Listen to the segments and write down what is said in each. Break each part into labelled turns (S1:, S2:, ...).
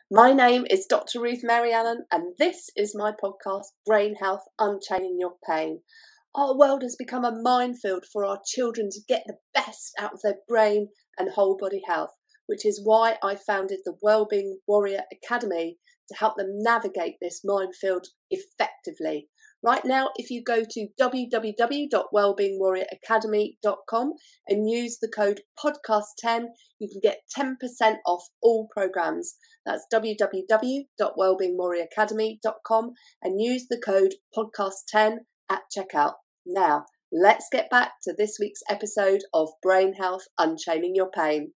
S1: My name is Dr. Ruth Mary Allen, and this is my podcast, Brain Health Unchaining Your Pain. Our world has become a minefield for our children to get the best out of their brain and whole body health, which is why I founded the Wellbeing Warrior Academy to help them navigate this minefield effectively. Right now, if you go to www.wellbeingwarrioracademy.com and use the code podcast10, you can get 10% off all programs. That's www.wellbeingwarrioracademy.com and use the code podcast10 at checkout. Now, let's get back to this week's episode of Brain Health Unchaining Your Pain.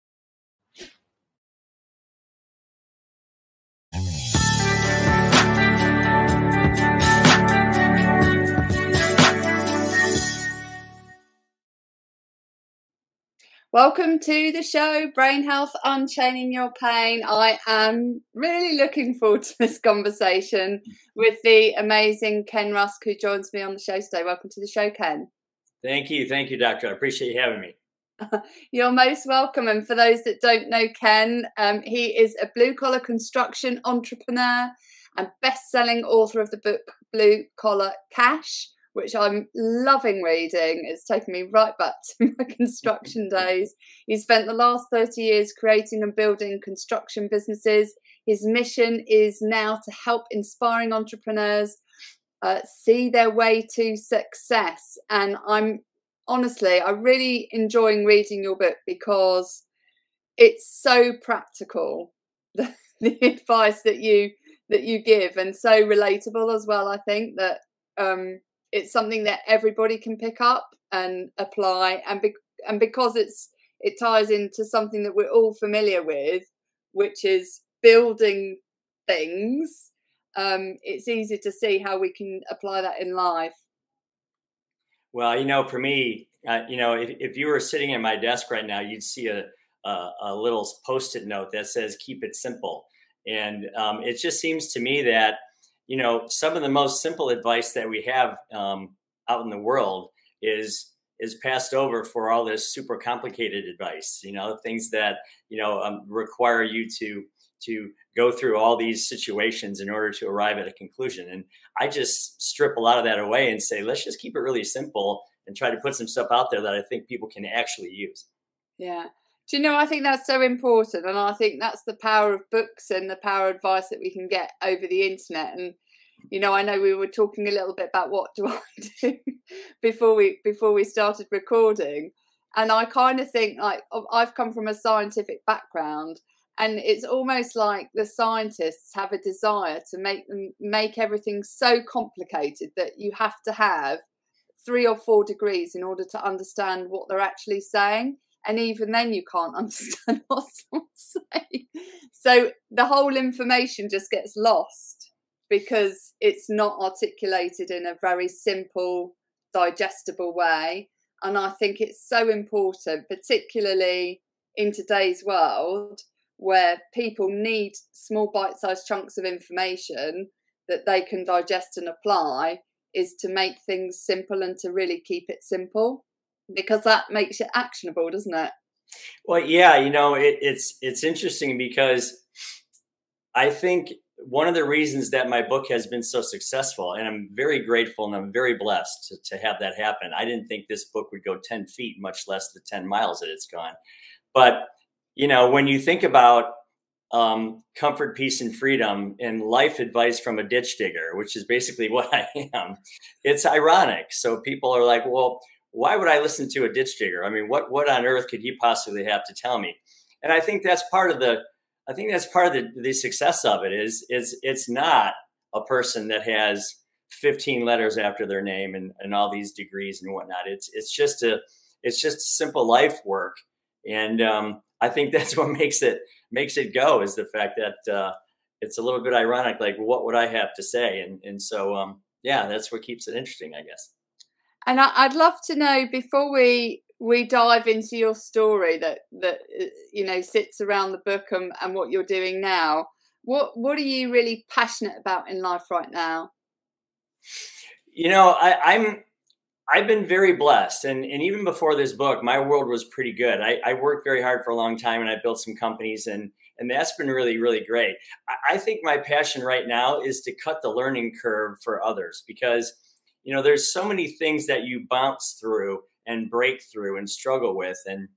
S1: Welcome to the show, Brain Health Unchaining Your Pain. I am really looking forward to this conversation with the amazing Ken Rusk, who joins me on the show today. Welcome to the show, Ken.
S2: Thank you, Doctor. I appreciate you having me.
S1: You're most welcome. And for those that don't know Ken, he is a blue-collar construction entrepreneur and best-selling author of the book Blue Collar Cash, which I'm loving reading. It's taken me right back to my construction days. He spent the last 30 years creating and building construction businesses. His mission is now to help inspiring entrepreneurs see their way to success. And I'm really enjoying reading your book because it's so practical, the advice that you give, and so relatable as well. I think that it's something that everybody can pick up and apply, and because it ties into something that we're all familiar with, which is building things. It's easy to see how we can apply that in life.
S2: Well, for me, if you were sitting at my desk right now, you'd see a little Post-it note that says "Keep it simple," and it just seems to me that some of the most simple advice that we have out in the world is passed over for all this super complicated advice, things that, require you to go through all these situations in order to arrive at a conclusion. And I just strip a lot of that away and say, let's just keep it really simple and try to put some stuff out there that I think people can actually use.
S1: Yeah. Do I think that's so important, and I think that's the power of books and the power of advice that we can get over the internet. And I know we were talking a little bit about what do I do before we started recording, and I kind of think, like, I've come from a scientific background, and it's almost like the scientists have a desire to make everything so complicated that you have to have 3 or 4 degrees in order to understand what they're actually saying. And even then you can't understand what someone's saying. So the whole information just gets lost because it's not articulated in a very simple, digestible way. And I think it's so important, particularly in today's world, where people need small bite-sized chunks of information that they can digest and apply, is to make things simple and to really keep it simple. Because that makes it actionable, doesn't it?
S2: Well, yeah, it's interesting because I think one of the reasons that my book has been so successful, and I'm very grateful and I'm very blessed to have that happen. I didn't think this book would go 10 feet, much less the 10 miles that it's gone. But, when you think about comfort, peace, and freedom and life advice from a ditch digger, which is basically what I am, it's ironic. So people are like, well, why would I listen to a ditch digger? I mean, what on earth could he possibly have to tell me? And I think that's part of the success of it is it's not a person that has 15 letters after their name and all these degrees and whatnot. It's just a simple life work. And I think that's what makes it go, is the fact that it's a little bit ironic, like, what would I have to say? And so, that's what keeps it interesting, I guess.
S1: And I'd love to know, before we dive into your story that sits around the book and what you're doing now, what are you really passionate about in life right now?
S2: I've been very blessed, and even before this book, my world was pretty good. I worked very hard for a long time, and I built some companies, and And that's been really, really great. I think my passion right now is to cut the learning curve for others, because, you know, there's so many things that you bounce through and break through and struggle with. And,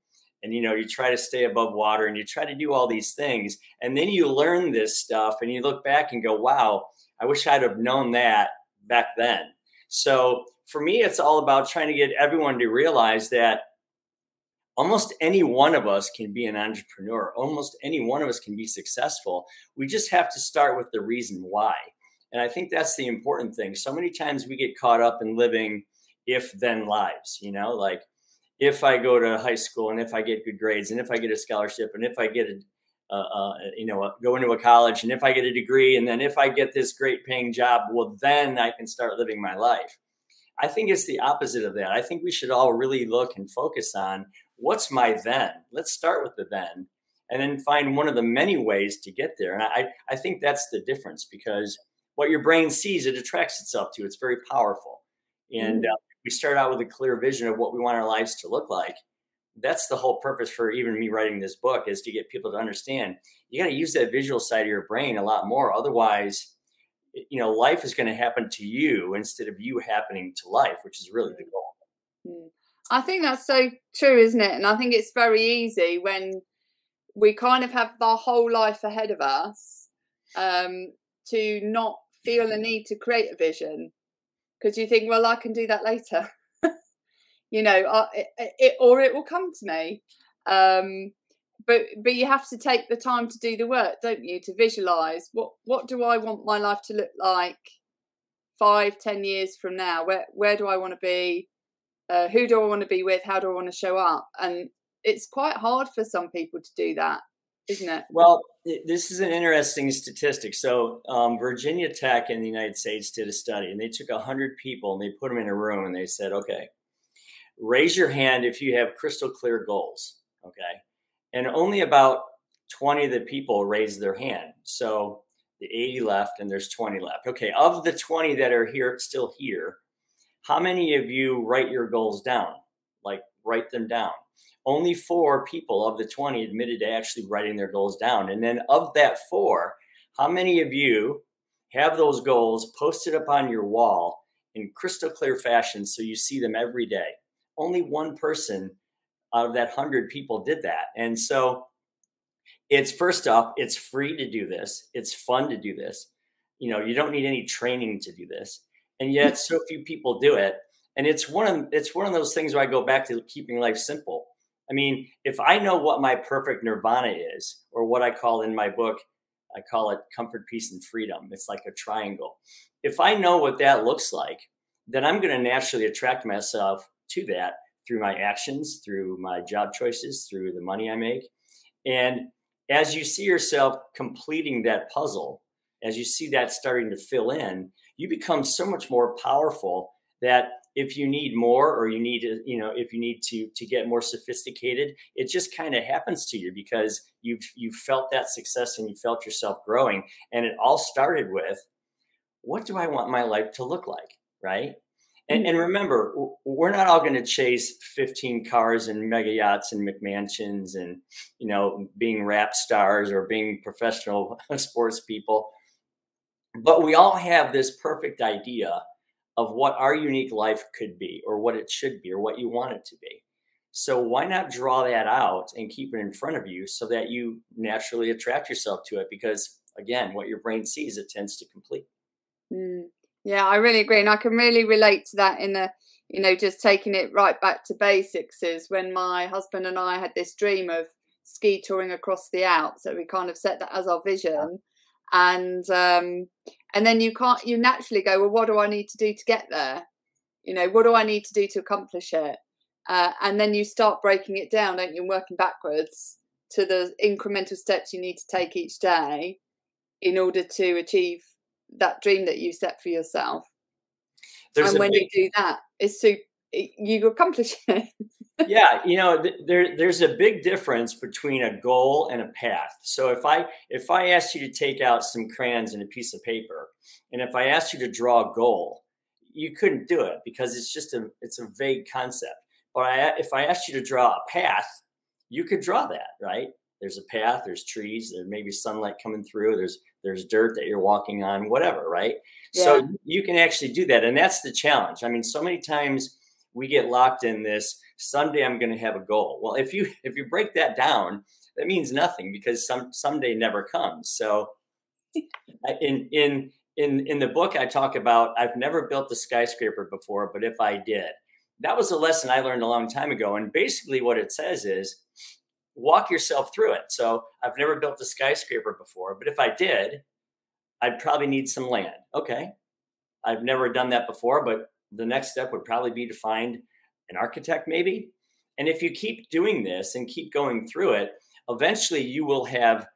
S2: you know, you try to stay above water and you try to do all these things. And then you learn this stuff and you look back and go, wow, I wish I'd have known that back then. So for me, it's all about trying to get everyone to realize that almost any one of us can be an entrepreneur. Almost any one of us can be successful. We just have to start with the reason why. And I think that's the important thing. So many times we get caught up in living if-then lives, you know, like if I go to high school and if I get good grades and if I get a scholarship and if I get go into a college and if I get a degree and then if I get this great paying job, well, then I can start living my life. I think it's the opposite of that. I think we should all really look and focus on what's my then. Let's start with the then and then find one of the many ways to get there. And I think that's the difference, because what your brain sees, it attracts itself to. It's very powerful. And we start out with a clear vision of what we want our lives to look like. That's the whole purpose for even me writing this book, is to get people to understand you got to use that visual side of your brain a lot more. Otherwise, you know, life is going to happen to you instead of you happening to life, which is really the goal.
S1: I think that's so true, isn't it? And I think it's very easy when we kind of have our whole life ahead of us to not feel a need to create a vision, because you think, well, I can do that later. You know, it will come to me. But you have to take the time to do the work, don't you? To visualize what do I want my life to look like 5-10 years from now? Where do I want to be? Who do I want to be with? How do I want to show up? And it's quite hard for some people to do that, isn't it?
S2: Well, this is an interesting statistic. So Virginia Tech in the United States did a study, and they took 100 people and they put them in a room and they said, okay, raise your hand if you have crystal clear goals. Okay. And only about 20 of the people raised their hand. So the 80 left and there's 20 left. Okay. Of the 20 that are still here, how many of you write your goals down? Like, write them down. Only 4 people of the 20 admitted to actually writing their goals down. And then of that 4, how many of you have those goals posted up on your wall in crystal clear fashion so you see them every day? Only 1 person out of that 100 people did that. And so it's, first off, it's free to do this. It's fun to do this. You know, you don't need any training to do this. And yet so few people do it. And it's one of those things where I go back to keeping life simple. I mean, if I know what my perfect nirvana is, or what I call in my book, I call it comfort, peace, and freedom. It's like a triangle. If I know what that looks like, then I'm going to naturally attract myself to that through my actions, through my job choices, through the money I make. And as you see yourself completing that puzzle, as you see that starting to fill in, you become so much more powerful that if you need more, or you need to, you know, if you need to get more sophisticated, it just kind of happens to you because you've felt that success and you felt yourself growing. And it all started with, what do I want my life to look like? Right. And remember, we're not all going to chase 15 cars and mega yachts and McMansions and, you know, being rap stars or being professional sports people. But we all have this perfect idea of what our unique life could be, or what it should be, or what you want it to be. So why not draw that out and keep it in front of you so that you naturally attract yourself to it? Because again, what your brain sees, it tends to complete.
S1: Yeah, I really agree. And I can really relate to that in the, you know, just taking it right back to basics, is when my husband and I had this dream of ski touring across the Alps. So we kind of set that as our vision. And then you naturally go, well, what do I need to do to get there? You know, what do I need to do to accomplish it? And then you start breaking it down, don't you, and working backwards to the incremental steps you need to take each day in order to achieve that dream that you set for yourself. And when you do that, you accomplish it.
S2: Yeah, you know, there's a big difference between a goal and a path. So if I asked you to take out some crayons and a piece of paper, and if I asked you to draw a goal, you couldn't do it because it's a vague concept. But if I asked you to draw a path, you could draw that, right? There's a path, there's trees, there may be sunlight coming through, there's dirt that you're walking on, whatever, right?
S1: Yeah.
S2: So you can actually do that. And that's the challenge. I mean, so many times we get locked in this, someday I'm going to have a goal. Well, if you break that down, that means nothing, because someday never comes. So in the book, I talk about, I've never built a skyscraper before, but if I did, that was a lesson I learned a long time ago. And basically what it says is, walk yourself through it. So I've never built a skyscraper before, but if I did, I'd probably need some land. Okay. I've never done that before, but the next step would probably be to find an architect maybe. And if you keep doing this and keep going through it, eventually you will have,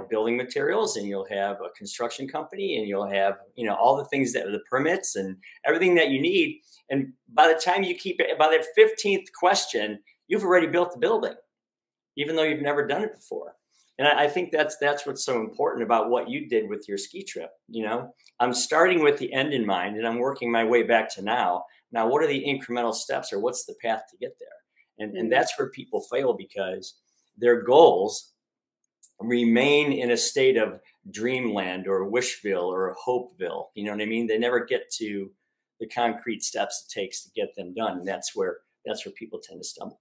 S2: building materials, and you'll have a construction company, and you'll have, all the things that are the permits and everything that you need. And by the time by that 15th question, you've already built the building, even though you've never done it before. And I think that's what's so important about what you did with your ski trip. I'm starting with the end in mind, and I'm working my way back to now. Now, what are the incremental steps, or what's the path to get there? And that's where people fail, because their goals remain in a state of dreamland or wishville or hopeville. You know what I mean? They never get to the concrete steps it takes to get them done. And that's where people tend to stumble.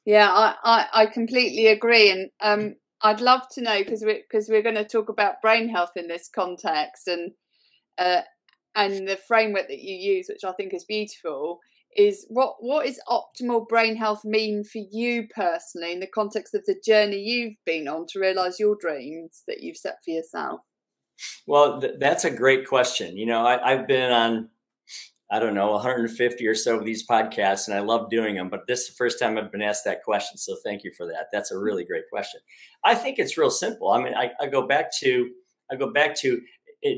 S1: Yeah, I completely agree. And I'd love to know, because we're going to talk about brain health in this context, and the framework that you use, which I think is beautiful, is what is optimal brain health mean for you personally in the context of the journey you've been on to realize your dreams that you've set for yourself?
S2: Well, that's a great question. I've been on, I don't know, 150 or so of these podcasts, and I love doing them, but this is the first time I've been asked that question. So thank you for that. That's a really great question. I think it's real simple. I mean, I go back to,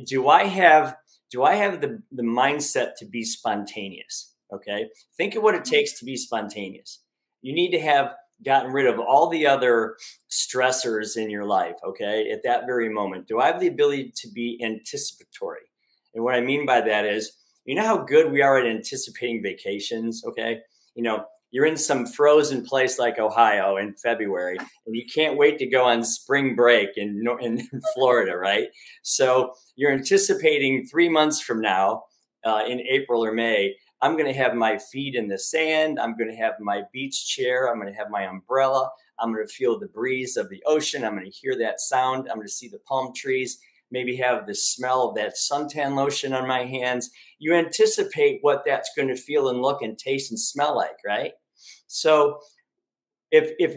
S2: do I have the mindset to be spontaneous? Okay. Think of what it takes to be spontaneous. You need to have gotten rid of all the other stressors in your life. Okay. At that very moment, do I have the ability to be anticipatory? And what I mean by that is, how good we are at anticipating vacations. Okay. You're in some frozen place like Ohio in February, and you can't wait to go on spring break in Florida. Right. So you're anticipating 3 months from now, in April or May, I'm going to have my feet in the sand. I'm going to have my beach chair. I'm going to have my umbrella. I'm going to feel the breeze of the ocean. I'm going to hear that sound. I'm going to see the palm trees, maybe have the smell of that suntan lotion on my hands. You anticipate what that's going to feel and look and taste and smell like, right? So if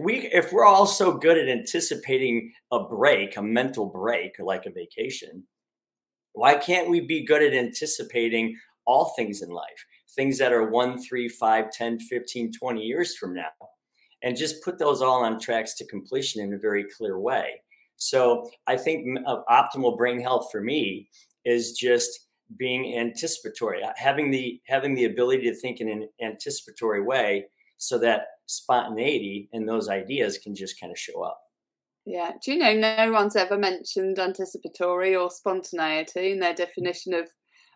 S2: we're all so good at anticipating a break, a mental break, like a vacation, why can't we be good at anticipating all things in life? Things that are 1, 3, 5, 10, 15, 20 years from now, and just put those all on tracks to completion in a very clear way. So I think optimal brain health for me is just being anticipatory, having the ability to think in an anticipatory way, so that spontaneity and those ideas can just kind of show up.
S1: Yeah. Do you know, no one's ever mentioned anticipatory or spontaneity in their definition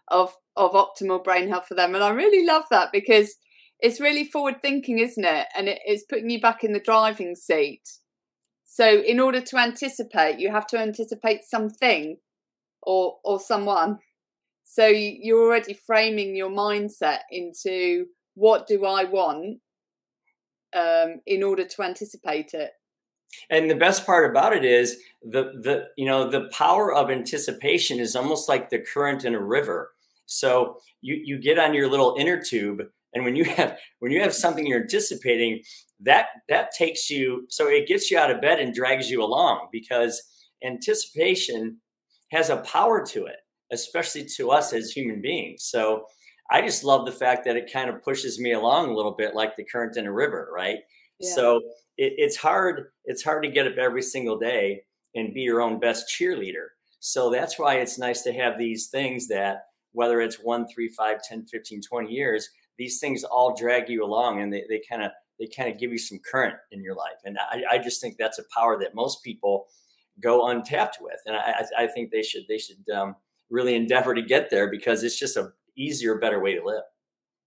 S1: of optimal brain health for them. And I really love that, because it's really forward thinking, isn't it? And it's putting you back in the driving seat. So in order to anticipate, you have to anticipate something or someone. So you're already framing your mindset into, what do I want, in order to anticipate it.
S2: And the best part about it is the power of anticipation is almost like the current in a river. So you get on your little inner tube, and when you have something you're anticipating, that takes you, so it gets you out of bed and drags you along, because anticipation has a power to it, especially to us as human beings. So I just love the fact that it kind of pushes me along a little bit like the current in a river, right? Yeah. So it's hard to get up every single day and be your own best cheerleader. So that's why it's nice to have these things that, whether it's 1, 3, 5, 10, 15, 20 years, these things all drag you along, and they kind of give you some current in your life. And I just think that's a power that most people go untapped with. And I think they should really endeavor to get there, because it's just a easier, better way to live.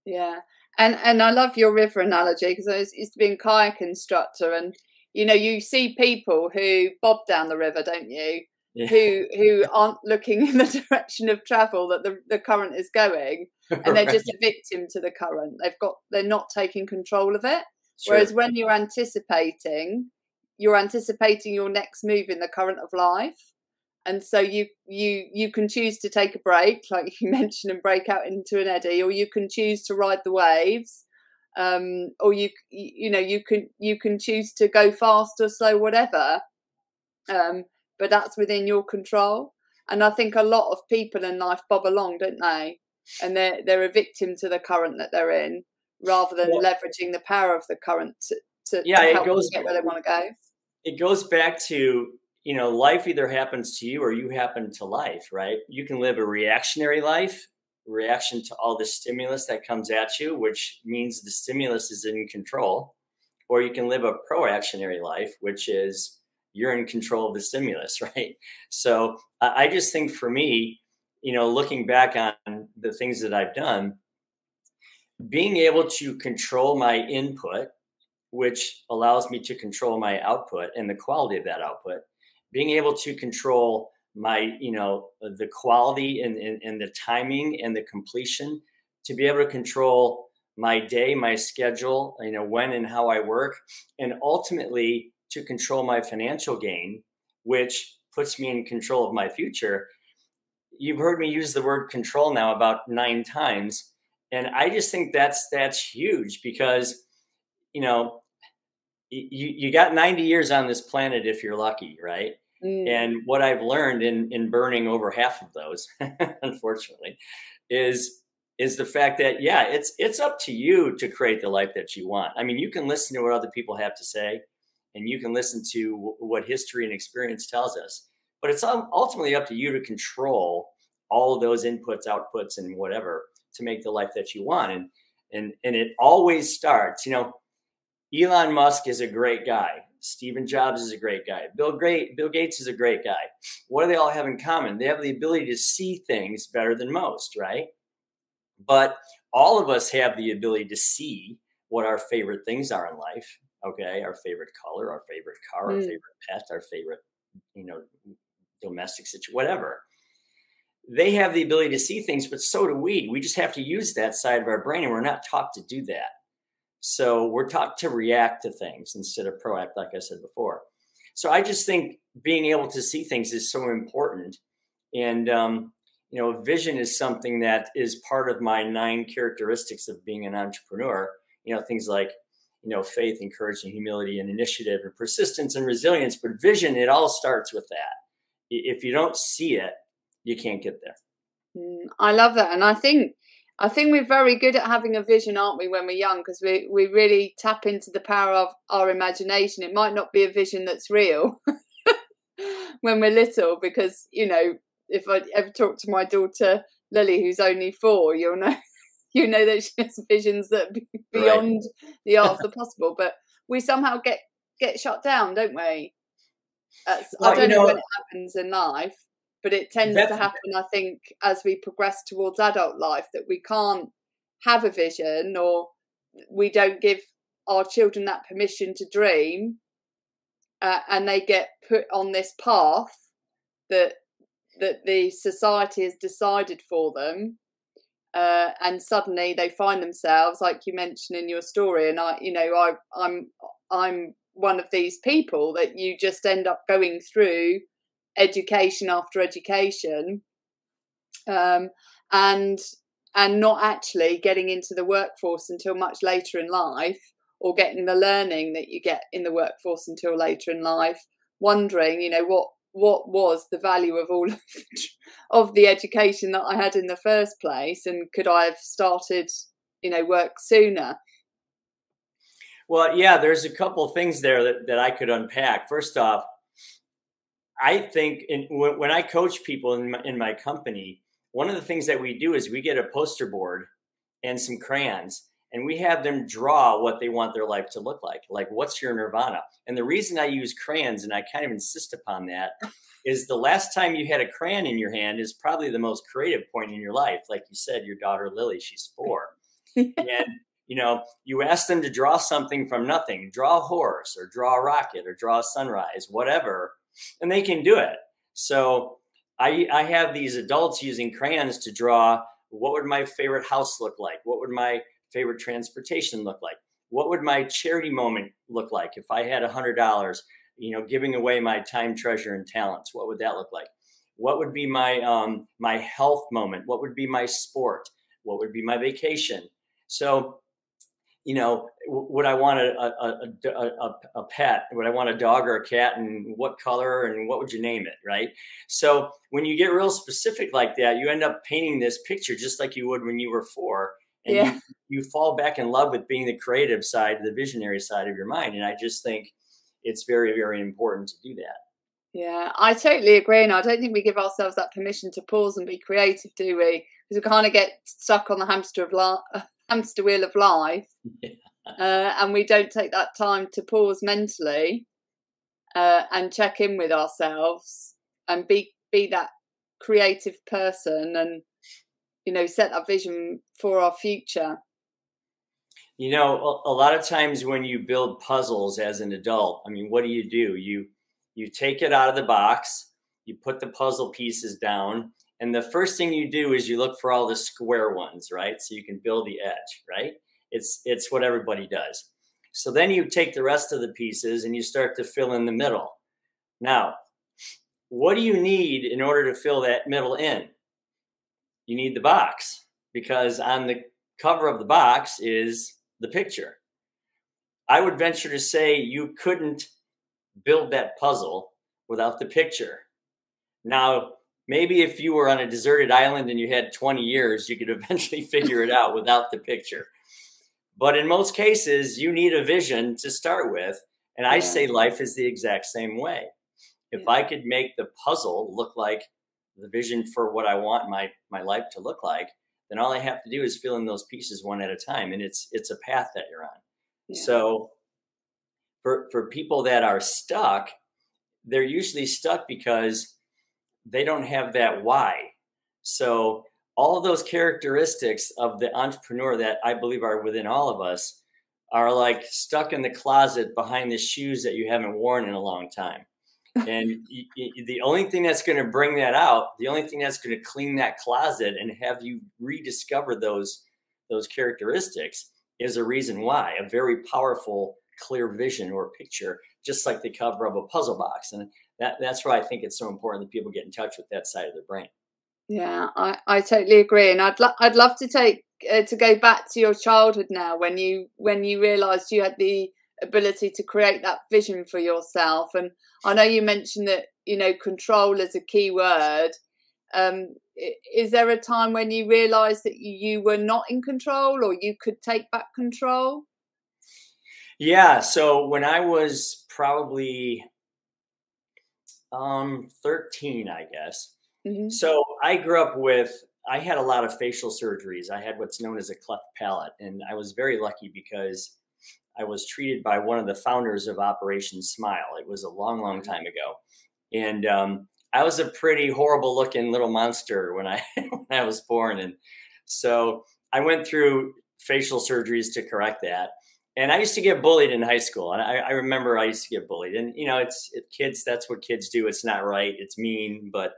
S1: Yeah. And I love your river analogy, because I used to be a kayak instructor, and you know, you see people who bob down the river, don't you?
S2: Yeah.
S1: Who aren't looking in the direction of travel that the current is going, and they're just a victim to the current. They're not taking control of it.
S2: Sure.
S1: Whereas when you're anticipating your next move in the current of life. And so you can choose to take a break, like you mentioned, and break out into an eddy, or you can choose to ride the waves, or you can choose to go fast or slow, whatever. But that's within your control. And I think a lot of people in life bob along, don't they? And they're a victim to the current that they're in, rather than leveraging the power of the current to help them get where they want to go.
S2: It goes back to, you know, life either happens to you or you happen to life, right? You can live a reactionary life, reaction to all the stimulus that comes at you, which means the stimulus is in control. Or you can live a proactionary life, which is you're in control of the stimulus, right? So I just think for me, you know, looking back on the things that I've done, being able to control my input, which allows me to control my output and the quality of that output, being able to control my, you know, the quality and the timing and the completion, to be able to control my day, my schedule, you know, when and how I work, and ultimately to control my financial gain, which puts me in control of my future. You've heard me use the word control now about 9 times. And I just think that's huge, because, you know, you got 90 years on this planet if you're lucky, right? And what I've learned in burning over half of those, unfortunately, is the fact that, yeah, it's up to you to create the life that you want. I mean, you can listen to what other people have to say, and you can listen to what history and experience tells us, but it's ultimately up to you to control all of those inputs, outputs, and whatever to make the life that you want. And it always starts, you know, Elon Musk is a great guy. Steve Jobs is a great guy. Bill Gates is a great guy. What do they all have in common? They have the ability to see things better than most, right? But all of us have the ability to see what our favorite things are in life. Okay, our favorite color, our favorite car, our favorite pet, our favorite, you know, domestic situation, whatever. They have the ability to see things, but so do we. We just have to use that side of our brain, and we're not taught to do that. So we're taught to react to things instead of proact, like I said before. So I just think being able to see things is so important. And, you know, vision is something that is part of my 9 characteristics of being an entrepreneur. You know, things like, you know, faith and courage and humility and initiative and persistence and resilience. But vision, it all starts with that. If you don't see it, you can't get there.
S1: I love that. And I think we're very good at having a vision, aren't we, when we're young, because we really tap into the power of our imagination. It might not be a vision that's real when we're little, because, you know, if I ever talk to my daughter Lily, who's only 4, you'll know that she has visions that are beyond the art of the possible. But we somehow get shut down, don't we? I don't know when it happens in life, but it tends to happen, I think, as we progress towards adult life, that we can't have a vision, or we don't give our children that permission to dream, and they get put on this path that the society has decided for them, and suddenly they find themselves, like you mentioned in your story, and I'm one of these people that you just end up going through education after education, and not actually getting into the workforce until much later in life, or getting the learning that you get in the workforce until later in life, wondering, you know, what was the value of all of the education that I had in the first place, and could I have started, you know, work sooner?
S2: Well, yeah, there's a couple of things there that I could unpack. First off, I think when I coach people in my company, one of the things that we do is we get a poster board and some crayons, and we have them draw what they want their life to look like what's your nirvana. And the reason I use crayons, and I kind of insist upon that, is the last time you had a crayon in your hand is probably the most creative point in your life. Like you said, your daughter Lily, she's 4. And, you ask them to draw something from nothing, draw a horse or draw a rocket or draw a sunrise, whatever, and they can do it. So I have these adults using crayons to draw, what would my favorite house look like? What would my favorite transportation look like? What would my charity moment look like if I had $100, giving away my time, treasure, and talents? What would that look like? What would be my my health moment? What would be my sport? What would be my vacation? So, would I want a pet? Would I want a dog or a cat, and what color, and what would you name it, right? So when you get real specific like that, you end up painting this picture just like you would when you were 4. And
S1: Yeah.
S2: you fall back in love with being the creative side, the visionary side of your mind. And I just think it's very, very important to do that.
S1: Yeah, I totally agree. And I don't think we give ourselves that permission to pause and be creative, do we? Because we kind of get stuck on the hamster wheel of life. Yeah. And we don't take that time to pause mentally and check in with ourselves and be that creative person and, set that vision for our future.
S2: A lot of times when you build puzzles as an adult, what do? You take it out of the box, you put the puzzle pieces down, and the first thing you do is you look for all the square ones, right? So you can build the edge, right? It's what everybody does. So then you take the rest of the pieces and you start to fill in the middle. Now, what do you need in order to fill that middle in? You need the box, because on the cover of the box is the picture. I would venture to say you couldn't build that puzzle without the picture. Now, maybe if you were on a deserted island and you had 20 years, you could eventually figure it out without the picture. But in most cases, you need a vision to start with. And I say life is the exact same way. If I could make the puzzle look like the vision for what I want my life to look like, then all I have to do is fill in those pieces one at a time. And it's a path that you're on. Yeah. So for people that are stuck, they're usually stuck because they don't have that why. So all of those characteristics of the entrepreneur that I believe are within all of us are like stuck in the closet behind the shoes that you haven't worn in a long time. And the only thing that's going to bring that out, the only thing that's going to clean that closet and have you rediscover those characteristics is a reason why, a very powerful, clear vision or picture, just like the cover of a puzzle box. And that's why I think it's so important that people get in touch with that side of their brain.
S1: Yeah, I totally agree. And I'd love to go back to your childhood now, when you realized you had the ability to create that vision for yourself. And I know you mentioned that, control is a key word. Is there a time when you realized that you were not in control, or you could take back control?
S2: Yeah. So when I was probably 13, I guess. Mm-hmm. So I grew up I had a lot of facial surgeries. I had what's known as a cleft palate. And I was very lucky because I was treated by one of the founders of Operation Smile. It was a long, long time ago. And I was a pretty horrible looking little monster when I was born. And so I went through facial surgeries to correct that. And I used to get bullied in high school. And I remember I used to get bullied. And, it's kids, that's what kids do. It's not right. It's mean, but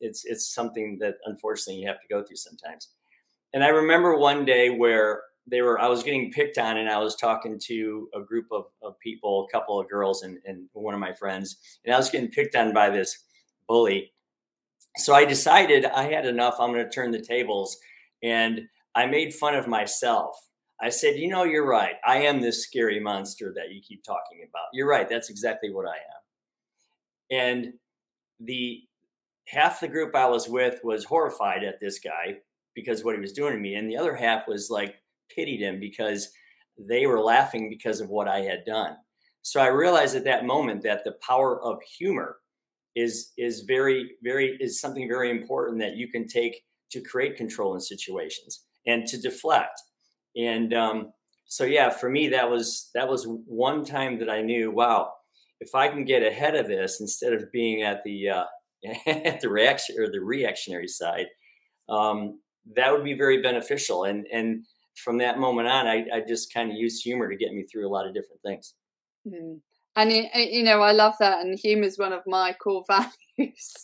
S2: it's something that unfortunately you have to go through sometimes. And I remember one day where I was getting picked on, and I was talking to a group of people, a couple of girls and one of my friends, and I was getting picked on by this bully. So I decided I had enough. I'm going to turn the tables. And I made fun of myself. I said, you're right. I am this scary monster that you keep talking about. You're right. That's exactly what I am. And half the group I was with was horrified at this guy because what he was doing to me. And the other half was like, pitied him because they were laughing because of what I had done. So I realized at that moment that the power of humor is something very important that you can take to create control in situations and to deflect. And so yeah, for me that was one time that I knew, wow, if I can get ahead of this instead of being at the at the reaction or the reactionary side, that would be very beneficial. And from that moment on, I just kind of used humor to get me through a lot of different things.
S1: Mm. And you know, I love that, and humor is one of my core values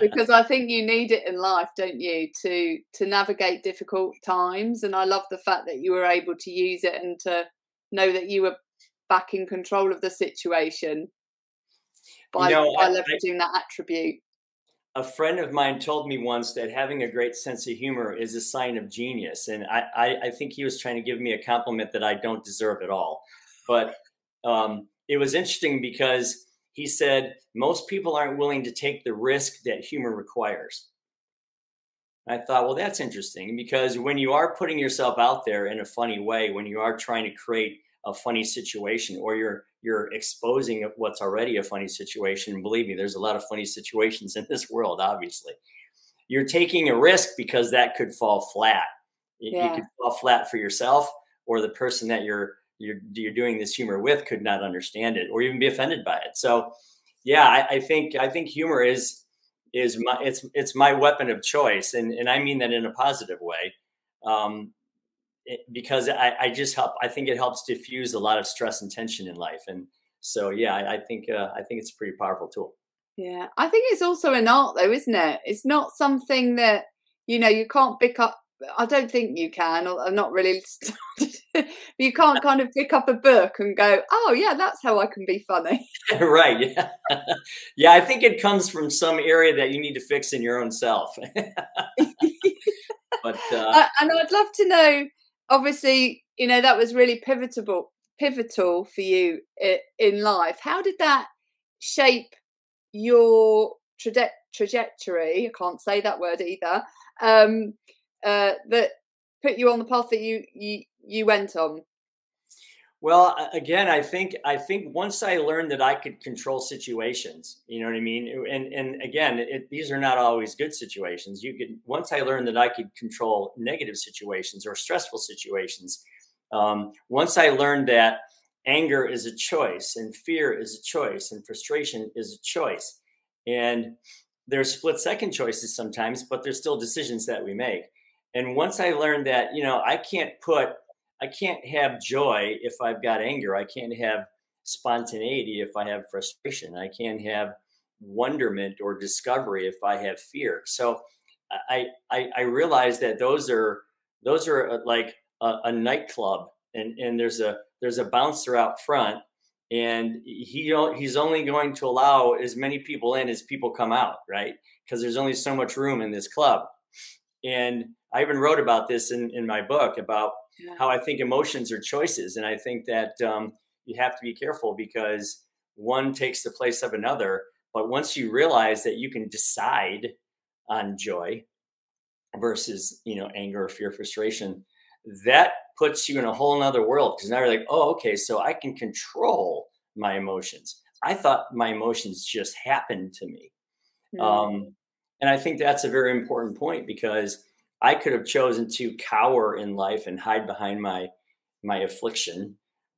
S1: because I think you need it in life, don't you, to navigate difficult times. And I love the fact that you were able to use it and to know that you were back in control of the situation by leveraging that attribute.
S2: A friend of mine told me once that having a great sense of humor is a sign of genius, and I think he was trying to give me a compliment that I don't deserve at all. But it was interesting because he said most people aren't willing to take the risk that humor requires. I thought, well, that's interesting, because when you are putting yourself out there in a funny way, when you are trying to create a funny situation, or you're exposing what's already a funny situation, believe me, there's a lot of funny situations in this world, obviously. You're taking a risk because that could fall flat.
S1: Yeah.
S2: You could fall flat for yourself, or the person that you're doing this humor with could not understand it or even be offended by it. So yeah, I think humor is it's my weapon of choice. And I mean that in a positive way. Because I think it helps diffuse a lot of stress and tension in life. And so, yeah, I think it's a pretty powerful tool.
S1: Yeah. I think it's also an art though, isn't it? It's not something that, you know, you can't pick up. I don't think you can, or I'm not really started. You can't kind of pick up a book and go, oh yeah, that's how I can be funny.
S2: Right. Yeah. Yeah. I think it comes from some area that you need to fix in your own self. But
S1: and I'd love to know, obviously, you know, that was really pivotal for you in life. How did that shape your trajectory? I can't say that word either. That put you on the path that you went on?
S2: Well, again, I think once I learned that I could control situations, you know what I mean? And again, these are not always good situations. Once I learned that I could control negative situations or stressful situations, once I learned that anger is a choice and fear is a choice and frustration is a choice, and there's split second choices sometimes, but there's still decisions that we make. And once I learned that, you know, I can't have joy if I've got anger. I can't have spontaneity if I have frustration. I can't have wonderment or discovery if I have fear. So I realized that those are like a nightclub, and there's a bouncer out front, and he's only going to allow as many people in as people come out, right? Because there's only so much room in this club. And I even wrote about this in my book about how I think emotions are choices. And I think that you have to be careful because one takes the place of another. But once you realize that you can decide on joy versus, you know, anger, fear, frustration, that puts you in a whole nother world. Because now you're like, oh, okay, so I can control my emotions. I thought my emotions just happened to me. And I think that's a very important point, because I could have chosen to cower in life and hide behind my affliction,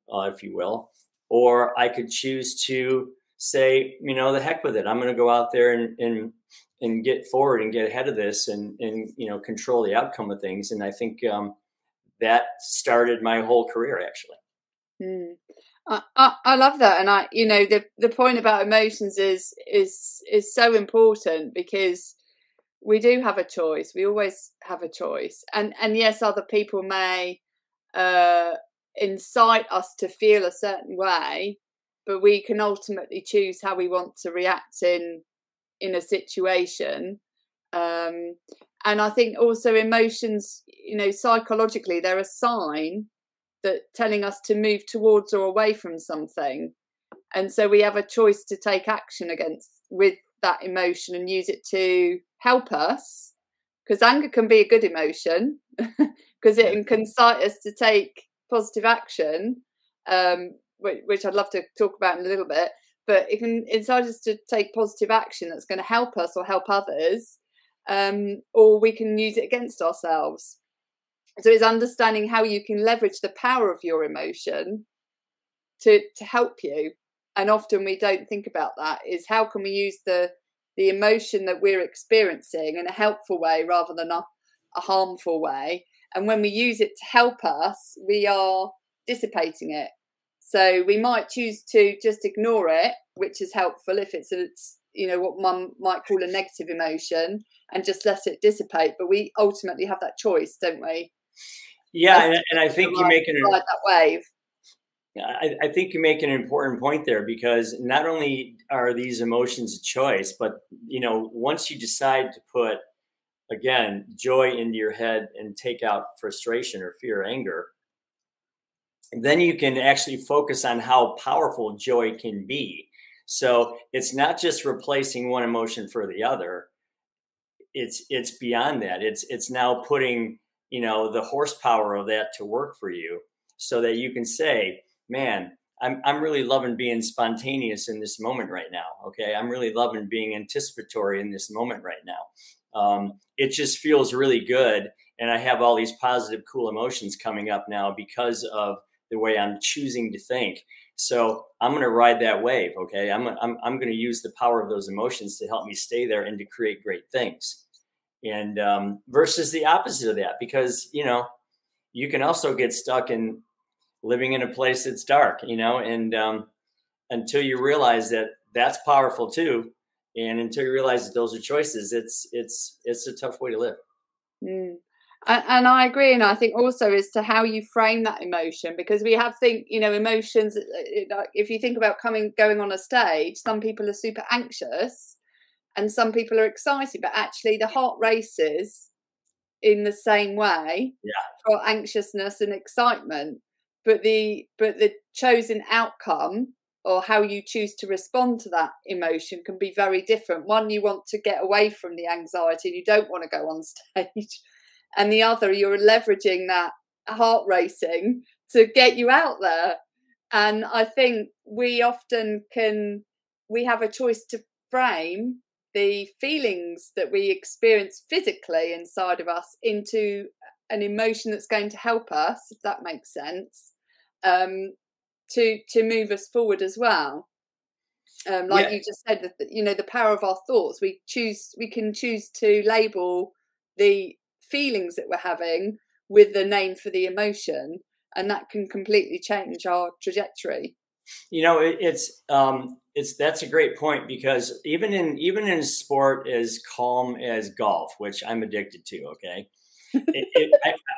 S2: if you will, or I could choose to say, you know, the heck with it. I'm going to go out there and get forward and get ahead of this and you know, control the outcome of things. And I think that started my whole career, actually.
S1: I love that. And you know, the point about emotions is so important, because we do have a choice. We always have a choice. And yes, other people may incite us to feel a certain way, but we can ultimately choose how we want to react in a situation. And I think also emotions, you know, psychologically, they're a sign that telling us to move towards or away from something. And so we have a choice to take action with that emotion and use it to help us, because anger can be a good emotion because it can incite us to take positive action, which I'd love to talk about in a little bit, but it can incite us to take positive action that's going to help us or help others, or we can use it against ourselves. So it's understanding how you can leverage the power of your emotion to help you. And often we don't think about that, is how can we use the emotion that we're experiencing in a helpful way rather than a harmful way. And when we use it to help us, we are dissipating it. So we might choose to just ignore it, which is helpful if it's what Mum might call a negative emotion, and just let it dissipate. But we ultimately have that choice, don't we?
S2: Yeah, and I think you make
S1: ride that wave.
S2: I think you make an important point there, because not only are these emotions a choice, but once you decide to put, again, joy into your head and take out frustration or fear or anger, then you can actually focus on how powerful joy can be. So it's not just replacing one emotion for the other. It's beyond that. It's now putting, the horsepower of that to work for you, so that you can say, man, I'm really loving being spontaneous in this moment right now. Okay. I'm really loving being anticipatory in this moment right now. It just feels really good. And I have all these positive, cool emotions coming up now because of the way I'm choosing to think. So I'm going to ride that wave. Okay. I'm going to use the power of those emotions to help me stay there and to create great things. And versus the opposite of that, because, you can also get stuck in living in a place that's dark, and until you realize that that's powerful too. And until you realize that those are choices, it's a tough way to live.
S1: Mm. And I agree. And I think also as to how you frame that emotion, because we have emotions, if you think about going on a stage, some people are super anxious and some people are excited, but actually the heart races in the same way for anxiousness and excitement. But the chosen outcome, or how you choose to respond to that emotion, can be very different. One, you want to get away from the anxiety, you don't want to go on stage. And the other, you're leveraging that heart racing to get you out there. And I think we have a choice to frame the feelings that we experience physically inside of us into an emotion that's going to help us, if that makes sense, to move us forward as well. You just said, that the power of our thoughts. We can choose to label the feelings that we're having with the name for the emotion, and that can completely change our trajectory.
S2: That's a great point, because even in sport as calm as golf, which I'm addicted to. Okay.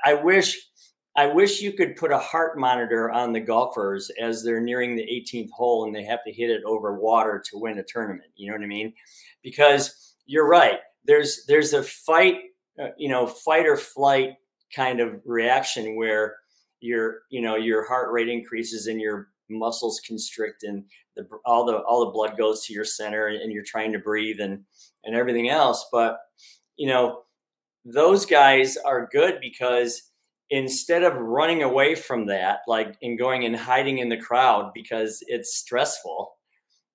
S2: I wish you could put a heart monitor on the golfers as they're nearing the 18th hole and they have to hit it over water to win a tournament. You know what I mean? Because you're right. There's a fight or flight kind of reaction where your heart rate increases and your muscles constrict and all the blood goes to your center and you're trying to breathe and everything else. But, those guys are good because instead of running away from that, and going and hiding in the crowd because it's stressful,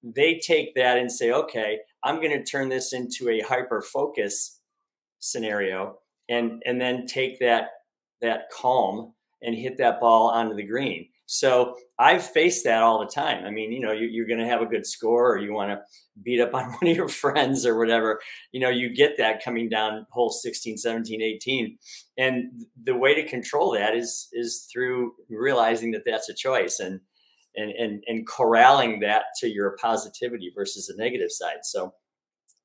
S2: they take that and say, okay, I'm going to turn this into a hyper focus scenario and then take that calm and hit that ball onto the green. So I've faced that all the time. I mean, you're going to have a good score, or you want to beat up on one of your friends or whatever, you get that coming down hole 16, 17, 18. And the way to control that is through realizing that that's a choice and corralling that to your positivity versus the negative side. So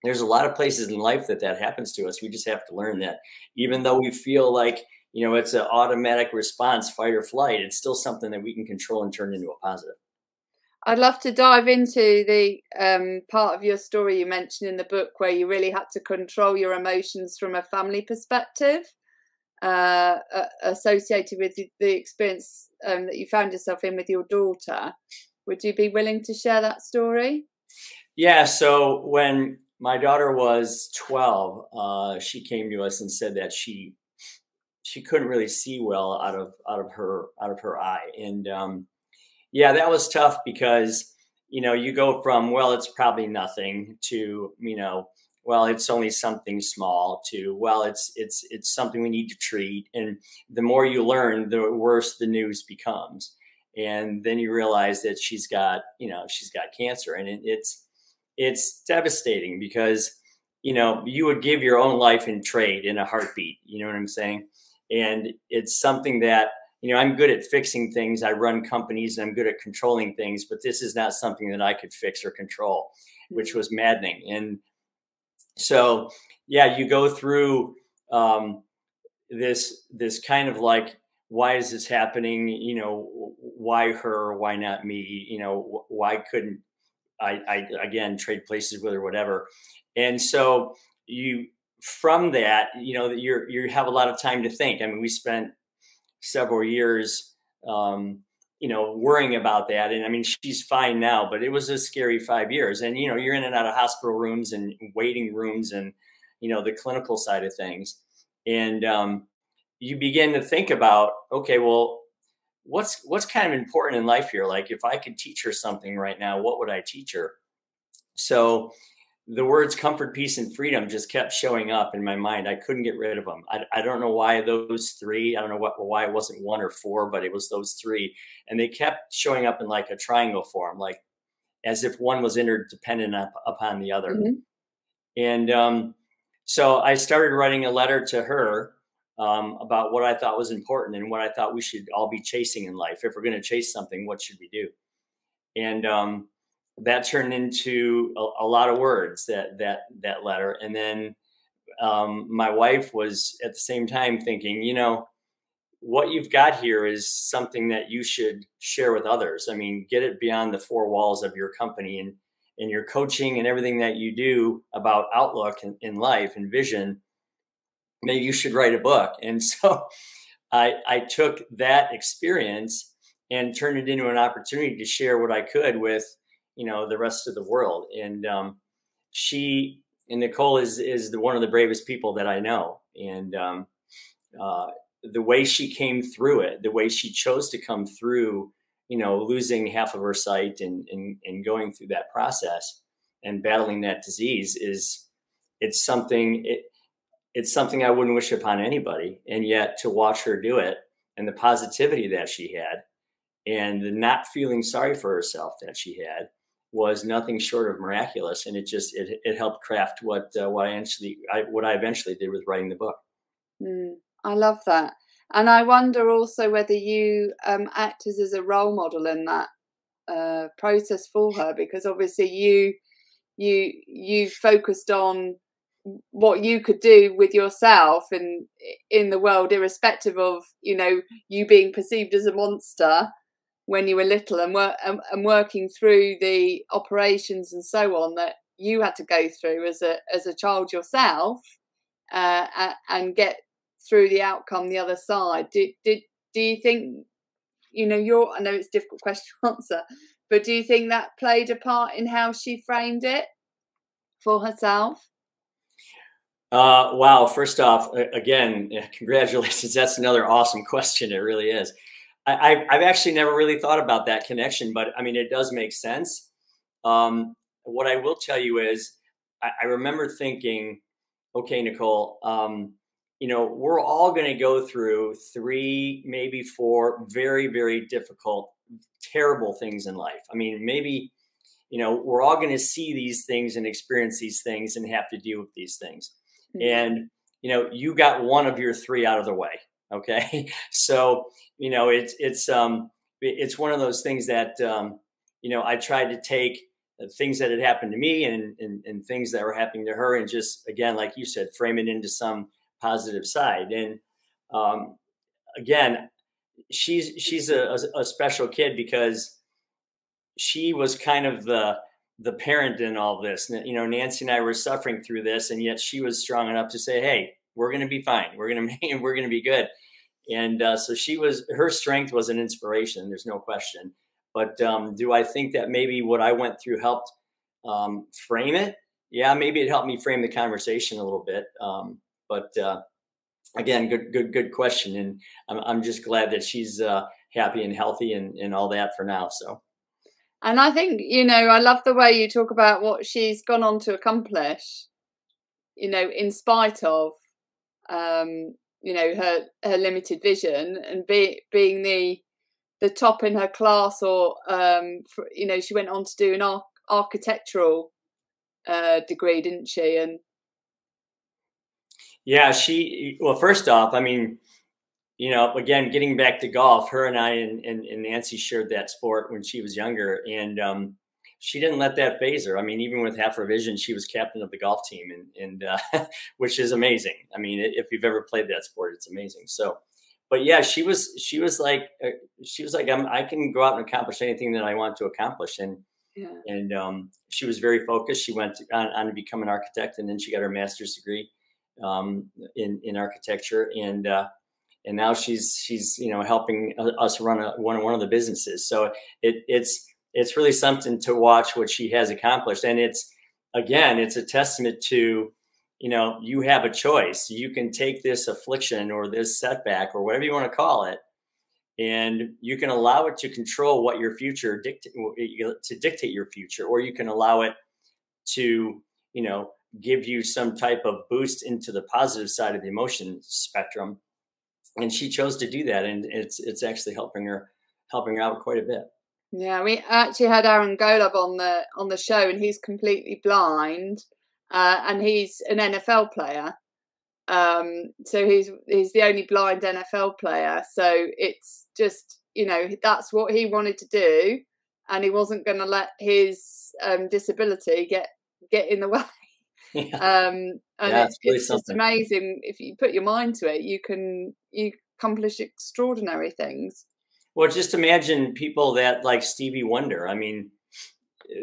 S2: there's a lot of places in life that happens to us. We just have to learn that even though we feel like, it's an automatic response, fight or flight, it's still something that we can control and turn into a positive.
S1: I'd love to dive into the part of your story you mentioned in the book where you really had to control your emotions from a family perspective, associated with the experience that you found yourself in with your daughter. Would you be willing to share that story? Yeah.
S2: So when my daughter was 12, she came to us and said that she couldn't really see well out of her eye. And that was tough because, you go from, well, it's probably nothing to, well, it's only something small to, well, it's something we need to treat. And the more you learn, the worse the news becomes. And then you realize that she's got cancer, and it's devastating because, you would give your own life in trade in a heartbeat. You know what I'm saying? And it's something that, I'm good at fixing things. I run companies and I'm good at controlling things, but this is not something that I could fix or control, which was maddening. And so, yeah, you go through this kind of like, why is this happening? Why her? Why not me? Why couldn't I again trade places with her, whatever? And so from that, you have a lot of time to think. I mean, we spent several years, worrying about that. And I mean, she's fine now, but it was a scary 5 years. And, you're in and out of hospital rooms and waiting rooms and, the clinical side of things. And you begin to think about, okay, well, what's kind of important in life here? Like, if I could teach her something right now, what would I teach her? So the words comfort, peace, and freedom just kept showing up in my mind. I couldn't get rid of them. I don't know why those three. I don't know why it wasn't one or four, but it was those three. And they kept showing up in like a triangle form, like as if one was interdependent upon the other.
S1: Mm-hmm.
S2: And so I started writing a letter to her about what I thought was important and what I thought we should all be chasing in life. If we're going to chase something, what should we do? And that turned into a lot of words, that letter. And then my wife was at the same time thinking, what you've got here is something that you should share with others. I mean, get it beyond the four walls of your company and your coaching and everything that you do about outlook in life and vision. Maybe you should write a book. And so I took that experience and turned it into an opportunity to share what I could with the rest of the world. And Nicole is one of the bravest people that I know. And the way she came through it, the way she chose to come through, losing half of her sight and going through that process and battling that disease it's something I wouldn't wish upon anybody. And yet to watch her do it and the positivity that she had and the not feeling sorry for herself that she had was nothing short of miraculous. And it helped craft what I eventually did with writing the book.
S1: I love that. And I wonder also whether you acted as a role model in that process for her, because obviously you focused on what you could do with yourself and in the world, irrespective of you being perceived as a monster when you were little, and working through the operations and so on that you had to go through as a child yourself, and get through the outcome the other side. Do you think I know it's a difficult question to answer, but do you think that played a part in how she framed it for herself?
S2: Wow. First off, again, congratulations. That's another awesome question. It really is. I've actually never really thought about that connection, but I mean, it does make sense. What I will tell you is I remember thinking, okay, Nicole, we're all going to go through 3, maybe 4 very, very difficult, terrible things in life. I mean, maybe, we're all going to see these things and experience these things and have to deal with these things. Mm-hmm. And, you got one of your 3 out of the way. Okay. So, it's one of those things that, I tried to take things that had happened to me and things that were happening to her and just, again, like you said, frame it into some positive side. And again, she's a special kid because she was kind of the parent in all this. Nancy and I were suffering through this, and yet she was strong enough to say, "Hey, we're going to be fine. We're going to be good." And so her strength was an inspiration. There's no question. But do I think that maybe what I went through helped frame it? Yeah, maybe it helped me frame the conversation a little bit. But again, good question. And I'm just glad that she's happy and healthy and all that for now. So.
S1: And I think, I love the way you talk about what she's gone on to accomplish, in spite of, her limited vision and being the top in her class, or, she went on to do an architectural degree, didn't she? And
S2: yeah, well, first off, I mean, you know, again, getting back to golf, her and I and Nancy shared that sport when she was younger, and she didn't let that phase her. I mean, even with half her vision, she was captain of the golf team, and which is amazing. I mean, if you've ever played that sport, it's amazing. So, but yeah, she was like, I can go out and accomplish anything that I want to accomplish,
S1: Yeah.
S2: and she was very focused. She went on to become an architect, and then she got her master's degree in architecture, and now she's you know, helping us run one of the businesses. So it's really something to watch what she has accomplished, and it's a testament to, you know, you have a choice. You can take this affliction or this setback or whatever you want to call it, and you can allow it to control what your future dictate your future, or you can allow it to, you know, give you some type of boost into the positive side of the emotion spectrum. And she chose to do that, and it's actually helping her out quite a bit.
S1: Yeah, we actually had 𝙤𝙬𝙤𝙬 on the show, and he's completely blind, and he's an NFL player. So he's the only blind NFL player. So it's just, you know, that's what he wanted to do, and he wasn't going to let his disability get in the way.
S2: Yeah.
S1: And
S2: Yeah, really
S1: it's just amazing. If you put your mind to it, you accomplish extraordinary things.
S2: Well, just imagine people that like Stevie Wonder. I mean,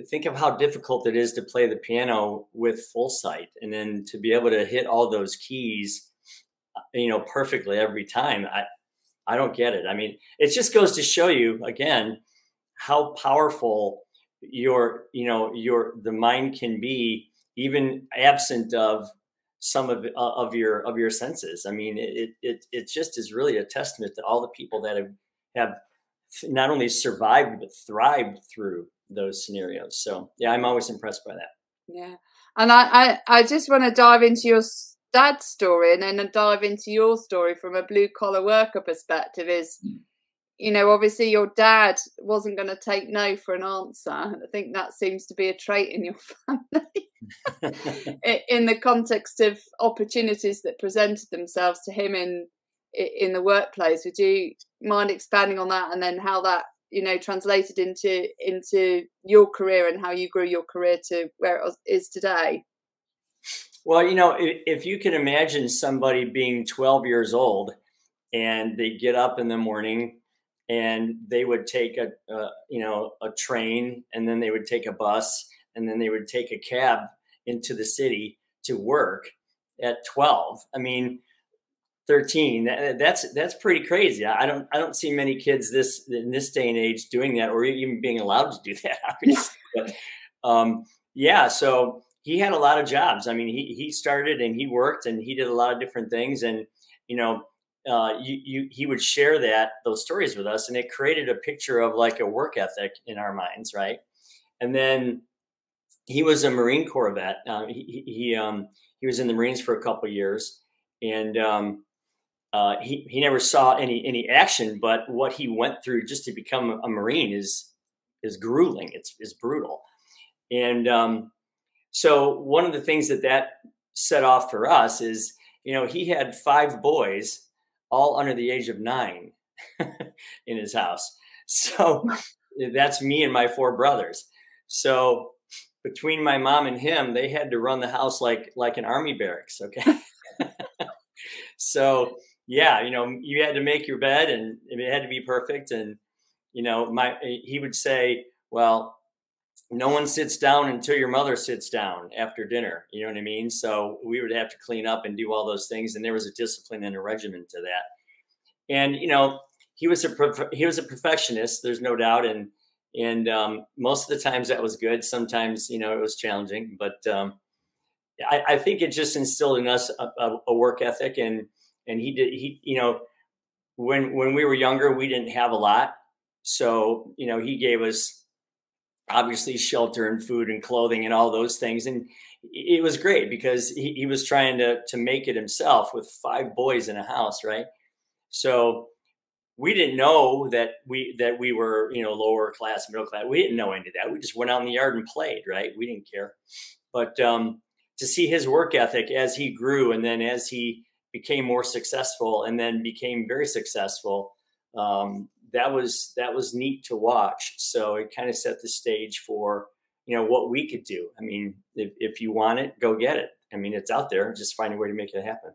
S2: think of how difficult it is to play the piano with full sight, and then to be able to hit all those keys, you know, perfectly every time. I don't get it. I mean, it just goes to show you again how powerful the mind can be, even absent of some of your senses. I mean, it just is really a testament to all the people that have not only survived but thrived through those scenarios. So yeah, I'm always impressed by that.
S1: Yeah, and I just want to dive into your dad's story, and then dive into your story from a blue collar worker perspective. Is, you know, obviously your dad wasn't going to take no for an answer. I think that seems to be a trait in your family. In the context of opportunities that presented themselves to him in the workplace, would you mind expanding on that, and then how that, you know, translated into your career and how you grew your career to where it is today?
S2: Well, you know, if you can imagine somebody being 12 years old, and they get up in the morning and they would take a train, and then they would take a bus, and then they would take a cab into the city to work at 12. I mean, 13. That's pretty crazy. I don't see many kids in this day and age doing that, or even being allowed to do that, obviously. But yeah, so he had a lot of jobs. I mean, he started and he worked and he did a lot of different things, and you know, he would share those stories with us, and it created a picture of like a work ethic in our minds, right? And then he was a Marine Corps vet. He was in the Marines for a couple of years, and he never saw any action, but what he went through just to become a Marine is grueling. It's brutal. And so one of the things that set off for us is, you know, he had 5 boys, all under the age of 9 in his house. So that's me and my 4 brothers. So between my mom and him, they had to run the house like an army barracks. Okay. So yeah, you know, you had to make your bed, and it had to be perfect. And, you know, he would say, well, no one sits down until your mother sits down after dinner. You know what I mean? So we would have to clean up and do all those things. And there was a discipline and a regimen to that. And, you know, he was a perfectionist, there's no doubt. And most of the times that was good. Sometimes, you know, it was challenging, but I think it just instilled in us a work ethic. And he, you know, when we were younger, we didn't have a lot. So, you know, he gave us obviously shelter and food and clothing and all those things. And it was great because he was trying to make it himself with 5 boys in a house. Right. So we didn't know that we were, you know, lower class, middle class. We didn't know any of that. We just went out in the yard and played. Right. We didn't care. But to see his work ethic as he grew, and then as he became more successful and then became very successful. That was neat to watch. So it kind of set the stage for, you know, what we could do. I mean, if you want it, go get it. I mean, it's out there. Just find a way to make it happen.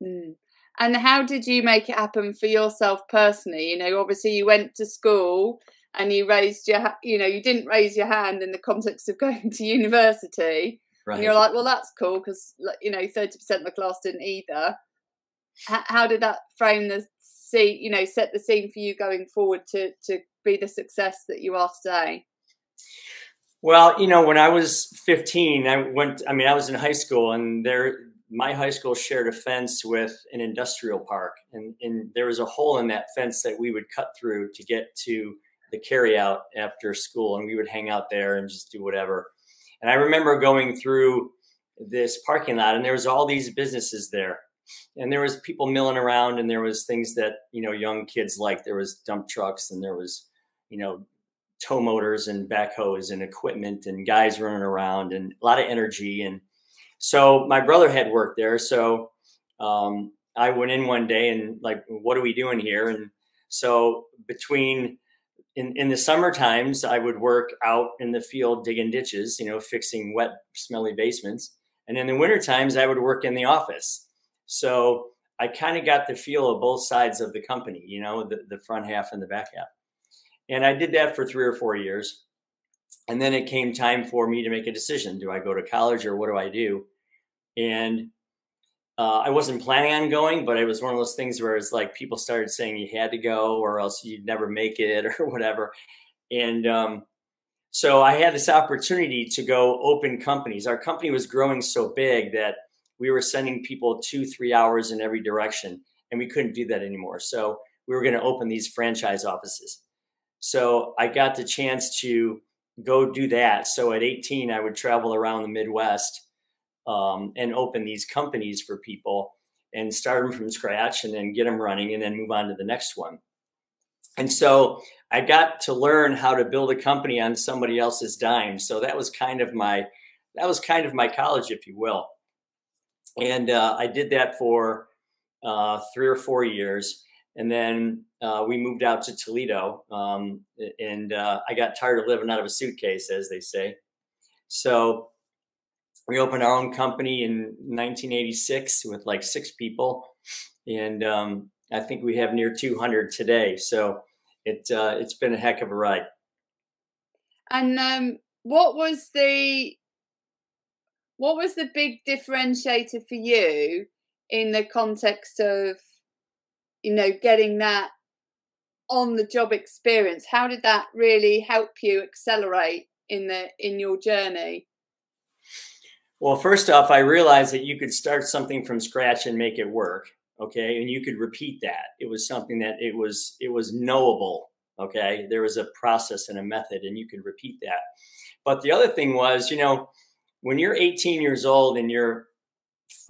S1: Mm. And how did you make it happen for yourself personally? You know, obviously you went to school and you raised your, you know, you didn't raise your hand in the context of going to university.
S2: Right.
S1: And you're like, well, that's cool because, you know, 30% of the class didn't either. How did that frame the scene, you know, set the scene for you going forward to be the success that you are today?
S2: Well, you know, when I was 15, I was in high school, and my high school shared a fence with an industrial park, and there was a hole in that fence that we would cut through to get to the carryout after school, and we would hang out there and just do whatever. And I remember going through this parking lot, and there was all these businesses there, and there was people milling around, and there was things that, you know, young kids liked. There was dump trucks, and there was, you know, tow motors and backhoes and equipment and guys running around and a lot of energy. And so my brother had worked there. So I went in one day and like, what are we doing here? And so in the summer times, I would work out in the field digging ditches, you know, fixing wet, smelly basements. And in the winter times, I would work in the office. So I kind of got the feel of both sides of the company, you know, the front half and the back half. And I did that for 3 or 4 years. And then it came time for me to make a decision. Do I go to college or what do I do? And I wasn't planning on going, but it was one of those things where it's like people started saying you had to go or else you'd never make it or whatever. And so I had this opportunity to go open companies. Our company was growing so big that we were sending people 2-3 hours in every direction, and we couldn't do that anymore. So we were going to open these franchise offices. So I got the chance to go do that. So at 18, I would travel around the Midwest and open these companies for people and start them from scratch and then get them running and then move on to the next one. And so I got to learn how to build a company on somebody else's dime. So that was kind of my college, if you will. And I did that for 3 or 4 years. And then we moved out to Toledo, and I got tired of living out of a suitcase, as they say. So we opened our own company in 1986 with like 6 people, and I think we have near 200 today. So it's been a heck of a ride.
S1: And what was the big differentiator for you in the context of, you know, getting that on the job experience? How did that really help you accelerate in your journey?
S2: Well, first off, I realized that you could start something from scratch and make it work. Okay. And you could repeat that. It was something that it was knowable. Okay. There was a process and a method, and you could repeat that. But the other thing was, you know, when you're 18 years old and you're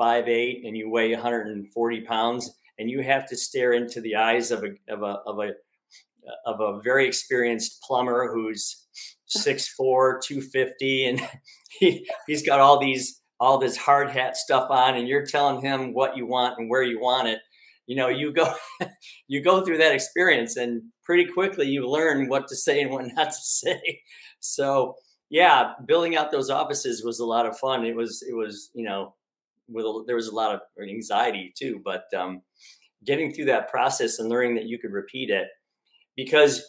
S2: 5'8" and you weigh 140 pounds, and you have to stare into the eyes of a very experienced plumber who's 6'4", 250, and he's got all this hard hat stuff on, and you're telling him what you want and where you want it. You know, you go through that experience, and pretty quickly you learn what to say and what not to say. So yeah, building out those offices was a lot of fun. It was, you know, there was a lot of anxiety too, but getting through that process and learning that you could repeat it, because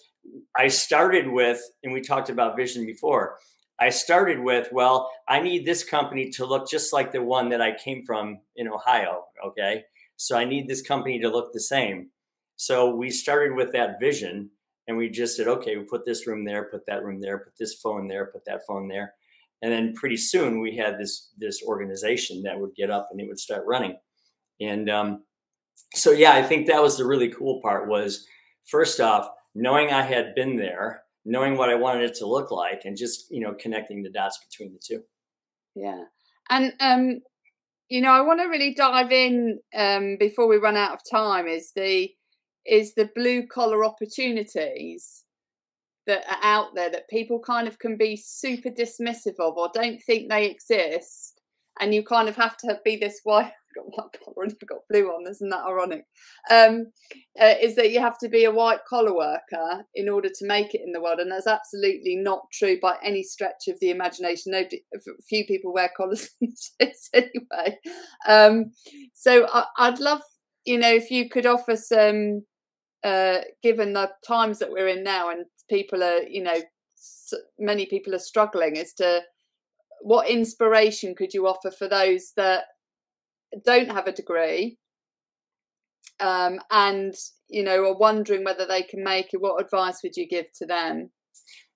S2: I started with, and we talked about vision before, I started with, well, I need this company to look just like the one that I came from in Ohio. Okay. So I need this company to look the same. So we started with that vision, and we just said, okay, we put this room there, put that room there, put this phone there, put that phone there. And then pretty soon we had this organization that would get up and it would start running. And so, yeah, I think that was the really cool part, was first off, knowing I had been there, knowing what I wanted it to look like, and just, you know, connecting the dots between the two.
S1: Yeah. And, you know, I want to really dive in before we run out of time, is the blue collar opportunities that are out there that people kind of can be super dismissive of or don't think they exist. And you kind of have to be this white got white collar and you've got blue on. Isn't that ironic? Is that you have to be a white collar worker in order to make it in the world, and that's absolutely not true by any stretch of the imagination. Few people wear collars these days anyway. So I'd love, if you could offer some, given the times that we're in now, and people are, many people are struggling, as to what inspiration could you offer for those that don't have a degree, and are wondering whether they can make it? What advice would you give to them?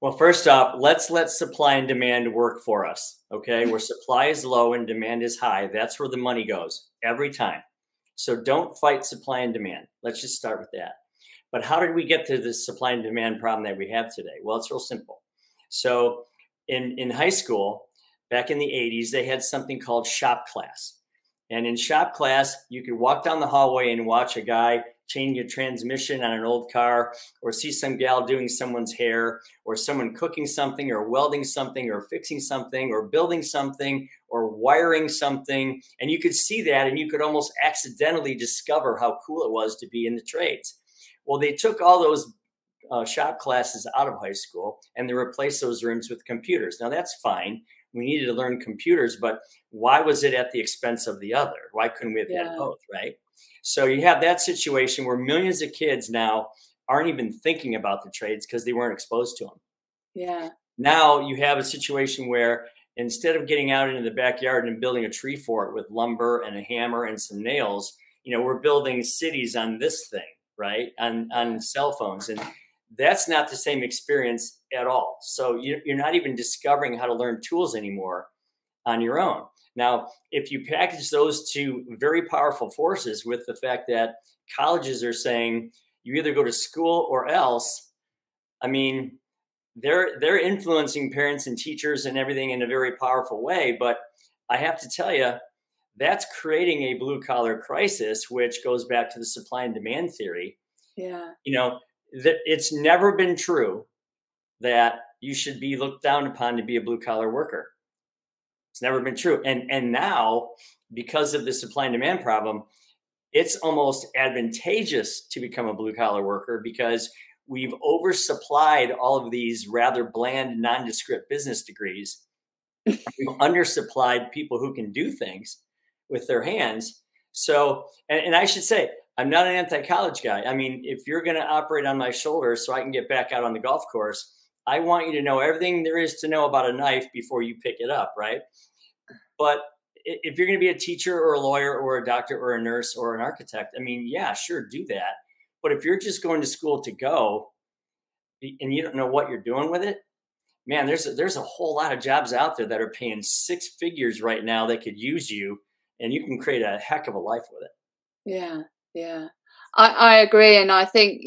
S2: Well, first off, let's let supply and demand work for us. Okay, where supply is low and demand is high, that's where the money goes every time. So don't fight supply and demand. Let's just start with that. But how did we get to this supply and demand problem that we have today? Well, it's real simple. So in high school, back in the 80s, they had something called shop class. And in shop class, you could walk down the hallway and watch a guy changing a transmission on an old car, or see some gal doing someone's hair, or someone cooking something, or welding something, or fixing something, or building something, or wiring something. And you could see that, and you could almost accidentally discover how cool it was to be in the trades. Well, they took all those shop classes out of high school, and they replaced those rooms with computers. Now, that's fine. We needed to learn computers, but why was it at the expense of the other? Why couldn't we have had both, right? So you have that situation where millions of kids now aren't even thinking about the trades because they weren't exposed to them.
S1: Yeah.
S2: Now you have a situation where instead of getting out into the backyard and building a tree fort with lumber and a hammer and some nails, we're building cities on this thing, right? On cell phones. And that's not the same experience at all. So you're not even discovering how to learn tools anymore on your own. Now, if you package those two very powerful forces with the fact that colleges are saying you either go to school or else, I mean, they're influencing parents and teachers and everything in a very powerful way. But I have to tell you, that's creating a blue collar crisis, which goes back to the supply and demand theory.
S1: Yeah.
S2: It's never been true that you should be looked down upon to be a blue collar worker. It's never been true. And now, because of the supply and demand problem, it's almost advantageous to become a blue collar worker because we've oversupplied all of these rather bland, nondescript business degrees. We've undersupplied people who can do things with their hands. So, and I should say, I'm not an anti-college guy. I mean, if you're going to operate on my shoulders so I can get back out on the golf course, I want you to know everything there is to know about a knife before you pick it up, right? But if you're going to be a teacher or a lawyer or a doctor or a nurse or an architect, I mean, yeah, sure, do that. But if you're just going to school to go and you don't know what you're doing with it, man, there's a whole lot of jobs out there that are paying six figures right now that could use you, and you can create a heck of a life with it.
S1: Yeah, yeah. I agree. And I think,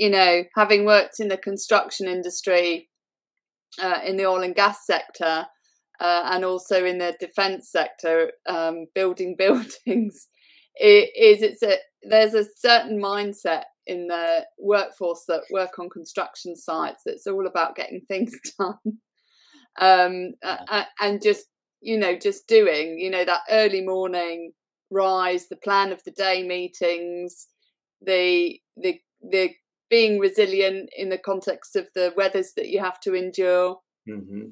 S1: having worked in the construction industry, in the oil and gas sector, and also in the defence sector, building buildings, there's a certain mindset in the workforce that work on construction sites that's all about getting things done, and just doing, that early morning rise, the plan of the day meetings, the being resilient in the context of the weathers that you have to endure,
S2: mm-hmm.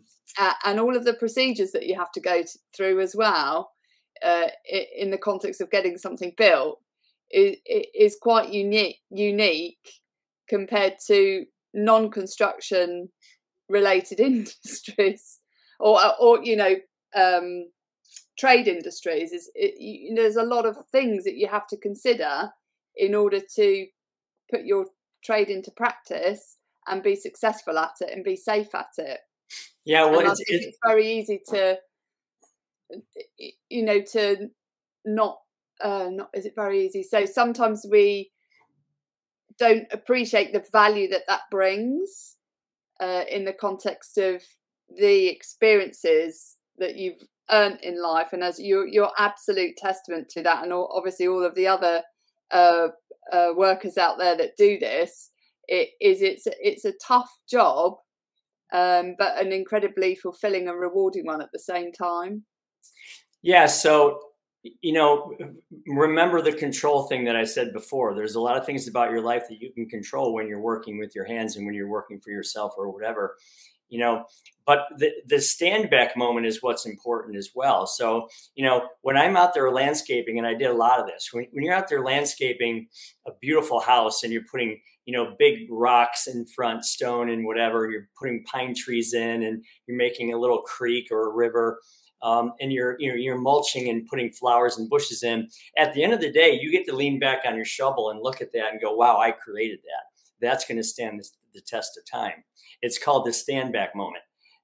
S1: And all of the procedures that you have to go through as well, in the context of getting something built, is quite unique compared to non-construction related industries or trade industries. There's a lot of things that you have to consider in order to put your trade into practice and be successful at it and be safe at it.
S2: Yeah, well,
S1: it's very easy to, to not is it very easy? So sometimes we don't appreciate the value that brings, in the context of the experiences that you've earned in life, and as you're absolute testament to that, and obviously all of the other workers out there that do this. It's a tough job, but an incredibly fulfilling and rewarding one at the same time.
S2: Yeah. So you know, remember the control thing that I said before. There's a lot of things about your life that you can control when you're working with your hands and when you're working for yourself or whatever, you know, but the stand back moment is what's important as well. So, you know, when I'm out there landscaping, and I did a lot of this, when you're out there landscaping a beautiful house and you're putting, you know, big rocks in front, stone and whatever, you're putting pine trees in, and you're making a little creek or a river, and you're mulching and putting flowers and bushes in. At the end of the day, you get to lean back on your shovel and look at that and go, wow, I created that. That's going to stand the test of time. It's called the stand back moment.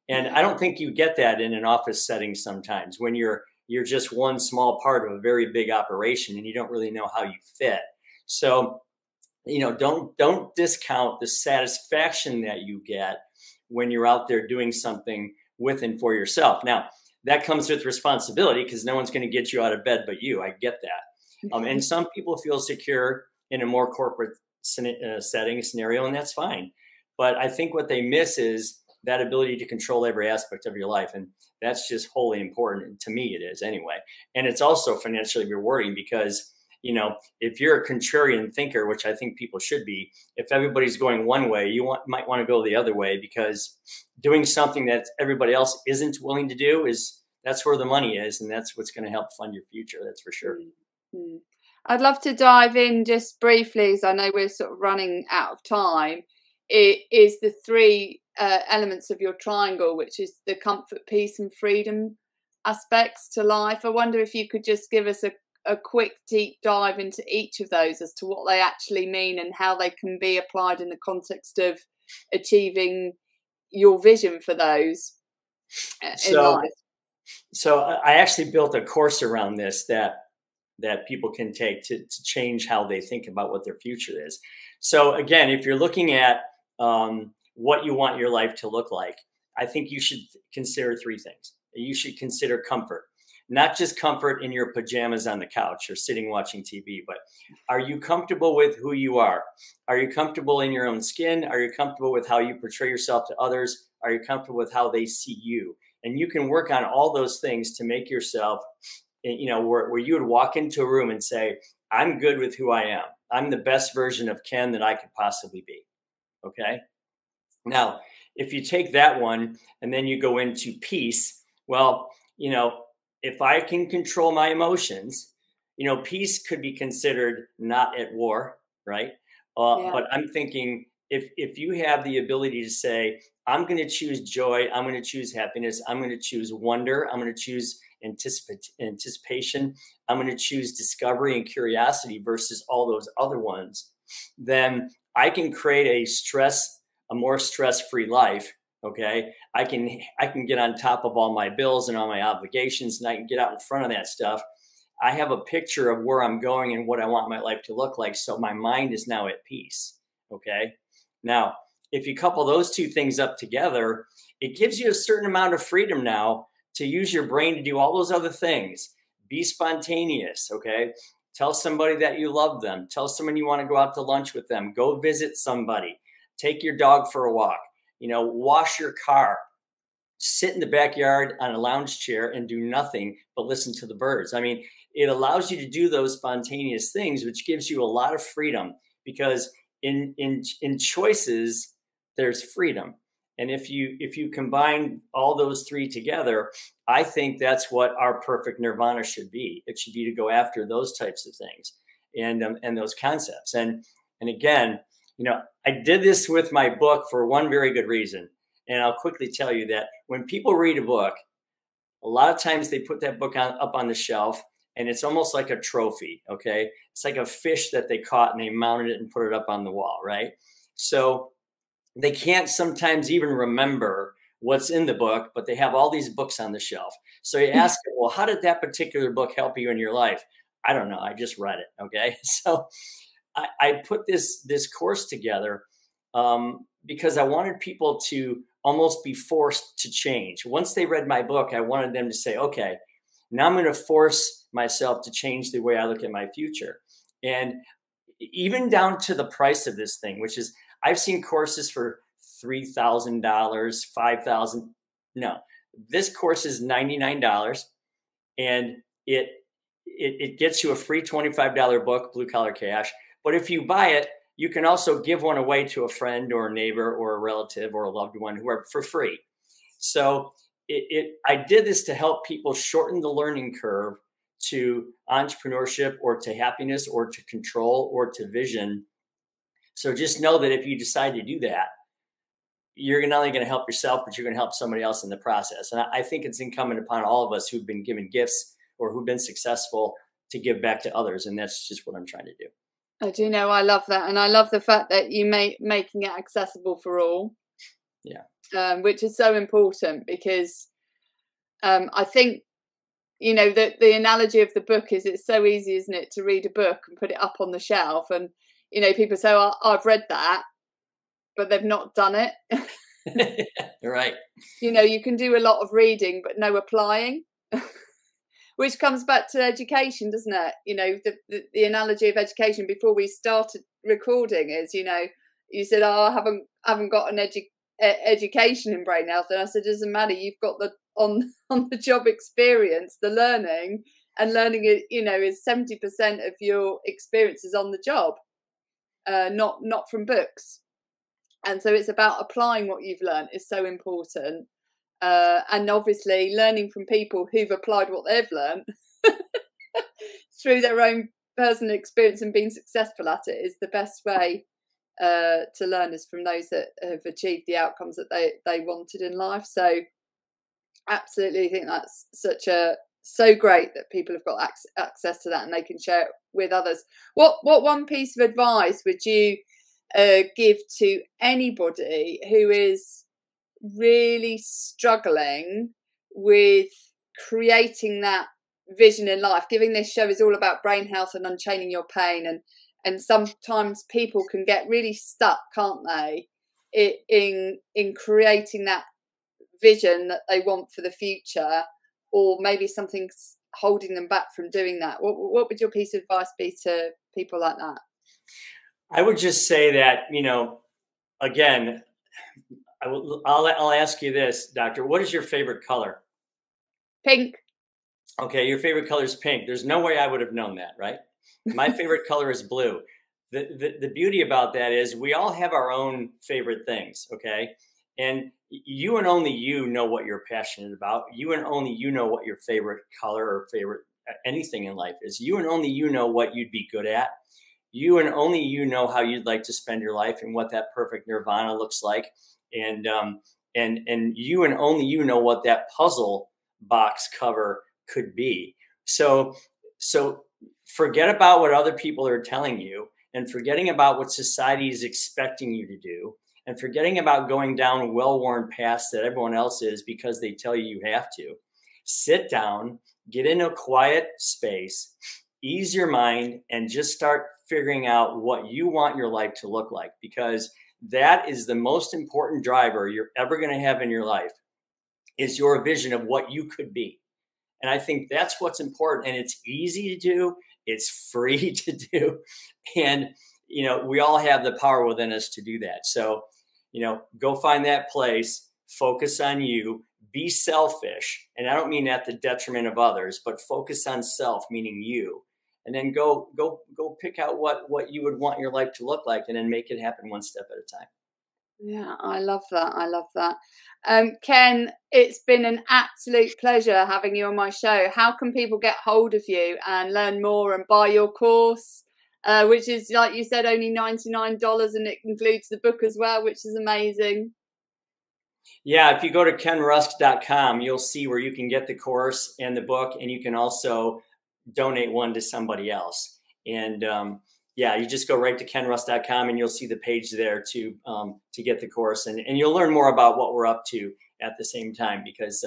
S2: And I don't think you get that in an office setting sometimes, when you're just one small part of a very big operation and you don't really know how you fit. So, you know, don't discount the satisfaction that you get when you're out there doing something with and for yourself. Now, that comes with responsibility, because no one's going to get you out of bed but you. I get that. And some people feel secure in a more corporate setting scenario, and that's fine. But I think what they miss is that ability to control every aspect of your life. And that's just wholly important. And to me, it is anyway. And it's also financially rewarding, because, you know, if you're a contrarian thinker, which I think people should be, if everybody's going one way, might want to go the other way, because doing something that everybody else isn't willing to do that's where the money is. And that's what's going to help fund your future. That's for sure.
S1: Mm-hmm. I'd love to dive in just briefly, as I know we're sort of running out of time. It is the three elements of your triangle, which is the comfort, peace and freedom aspects to life. I wonder if you could just give us a quick deep dive into each of those as to what they actually mean and how they can be applied in the context of achieving your vision for those in life.
S2: So I actually built a course around this that people can take to change how they think about what their future is. So again, if you're looking at what you want your life to look like, I think you should consider three things. You should consider comfort. Not just comfort in your pajamas on the couch or sitting watching TV, but are you comfortable with who you are? Are you comfortable in your own skin? Are you comfortable with how you portray yourself to others? Are you comfortable with how they see you? And you can work on all those things to make yourself, you know, where you would walk into a room and say, I'm good with who I am. I'm the best version of Ken that I could possibly be. Okay. Now, if you take that one and then you go into peace, well, you know, if I can control my emotions, you know, peace could be considered not at war, right? But I'm thinking if you have the ability to say, I'm going to choose joy, I'm going to choose happiness, I'm going to choose wonder, I'm going to choose anticipation, I'm going to choose discovery and curiosity versus all those other ones, then I can create a more stress-free life. Okay. I can get on top of all my bills and all my obligations, and I can get out in front of that stuff. I have a picture of where I'm going and what I want my life to look like. So my mind is now at peace. Okay. Now, if you couple those two things up together, it gives you a certain amount of freedom now to use your brain to do all those other things. Be spontaneous. Okay. Tell somebody that you love them. Tell someone you want to go out to lunch with them. Go visit somebody. Take your dog for a walk. You know, wash your car, sit in the backyard on a lounge chair and do nothing but listen to the birds. I mean, it allows you to do those spontaneous things, which gives you a lot of freedom, because in choices, there's freedom. And if you combine all those three together, I think that's what our perfect nirvana should be. It should be to go after those types of things and those concepts. And again, you know, I did this with my book for one very good reason. And I'll quickly tell you that when people read a book, a lot of times they put that book up on the shelf, and it's almost like a trophy. Okay. It's like a fish that they caught and they mounted it and put it up on the wall. Right. So they can't sometimes even remember what's in the book, but they have all these books on the shelf. So you ask them, well, how did that particular book help you in your life? I don't know. I just read it. Okay. So I put this course together because I wanted people to almost be forced to change. Once they read my book, I wanted them to say, okay, now I'm going to force myself to change the way I look at my future. And even down to the price of this thing, which is, I've seen courses for $3,000, $5,000. No, this course is $99, and it it gets you a free $25 book, Blue Collar Cash. But if you buy it, you can also give one away to a friend or a neighbor or a relative or a loved one, whoever, for free. So I did this to help people shorten the learning curve to entrepreneurship or to happiness or to control or to vision. So just know that if you decide to do that, you're not only going to help yourself, but you're going to help somebody else in the process. And I think it's incumbent upon all of us who've been given gifts or who've been successful to give back to others. And that's just what I'm trying to do.
S1: I do know. I love that. And I love the fact that you making it accessible for all.
S2: Yeah.
S1: Which is so important, because I think, you know, the analogy of the book is, it's so easy, isn't it, to read a book and put it up on the shelf. And, you know, people say, oh, I've read that, but they've not done it.
S2: Right.
S1: You know, you can do a lot of reading, but no applying, which comes back to education, doesn't it? You know, the analogy of education before we started recording is, you know, you said, oh, I haven't got an education in brain health. And I said, it doesn't matter. You've got the on the job experience, the learning, and learning it, you know, is 70% of your experiences on the job, not from books. And so it's about applying what you've learned is so important. And obviously learning from people who've applied what they've learned through their own personal experience and being successful at it is the best way to learn, is from those that have achieved the outcomes that they wanted in life. So absolutely, I think that's so great that people have got access to that and they can share it with others. What one piece of advice would you give to anybody who is really struggling with creating that vision in life? Given this show is all about brain health and unchaining your pain, and sometimes people can get really stuck, can't they, in creating that vision that they want for the future, or maybe something's holding them back from doing that. What would your piece of advice be to people like that?
S2: I would just say that, you know, again, I'll ask you this, Doctor. What is your favorite color?
S1: Pink.
S2: Okay, your favorite color is pink. There's no way I would have known that, right? My favorite color is blue. The beauty about that is we all have our own favorite things, okay? And you and only you know what you're passionate about. You and only you know what your favorite color or favorite anything in life is. You and only you know what you'd be good at. You and only you know how you'd like to spend your life and what that perfect nirvana looks like. And you and only you know what that puzzle box cover could be. So forget about what other people are telling you, and forgetting about what society is expecting you to do, and forgetting about going down well-worn paths that everyone else is because they tell you have to. Sit down, get in a quiet space, ease your mind, and just start figuring out what you want your life to look like, because that is the most important driver you're ever going to have in your life, is your vision of what you could be. And I think that's what's important. And it's easy to do. It's free to do. And, you know, we all have the power within us to do that. So, you know, go find that place, focus on you, be selfish. And I don't mean at the detriment of others, but focus on self, meaning you. And then go pick out what you would want your life to look like, and then make it happen one step at a time.
S1: Yeah, I love that. I love that. Ken, it's been an absolute pleasure having you on my show. How can people get hold of you and learn more and buy your course, which is, like you said, only $99, and it includes the book as well, which is amazing?
S2: Yeah, if you go to kenrusk.com, you'll see where you can get the course and the book, and you can also donate one to somebody else. And yeah, you just go right to kenrusk.com and you'll see the page there to get the course, and you'll learn more about what we're up to at the same time. Because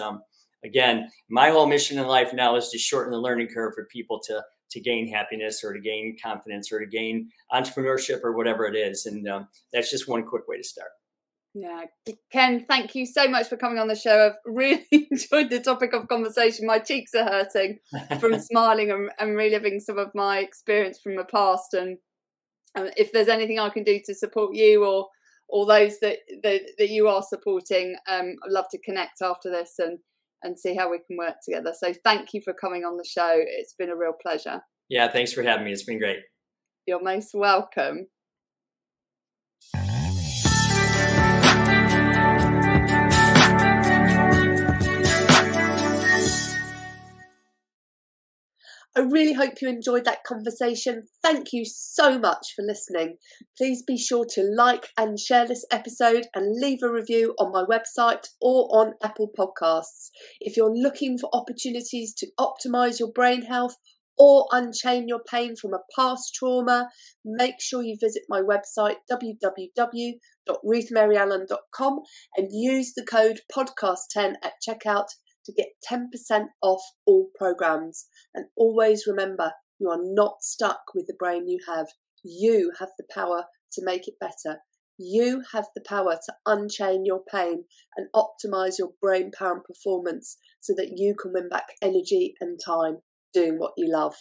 S2: again, my whole mission in life now is to shorten the learning curve for people to gain happiness, or to gain confidence, or to gain entrepreneurship, or whatever it is. And that's just one quick way to start.
S1: Yeah, Ken, thank you so much for coming on the show. I've really enjoyed the topic of conversation. My cheeks are hurting from smiling and reliving some of my experience from the past. And if there's anything I can do to support you or those that you are supporting, I'd love to connect after this and and see how we can work together. So thank you for coming on the show. It's been a real pleasure.
S2: Yeah, thanks for having me. It's been great.
S1: You're most welcome. I really hope you enjoyed that conversation. Thank you so much for listening. Please be sure to like and share this episode and leave a review on my website or on Apple Podcasts. If you're looking for opportunities to optimise your brain health or unchain your pain from a past trauma, make sure you visit my website www.ruthmaryallen.com and use the code podcast10 at checkout to get 10% off all programs. And always remember, you are not stuck with the brain you have. You have the power to make it better. You have the power to unchain your pain and optimize your brain power and performance so that you can win back energy and time doing what you love.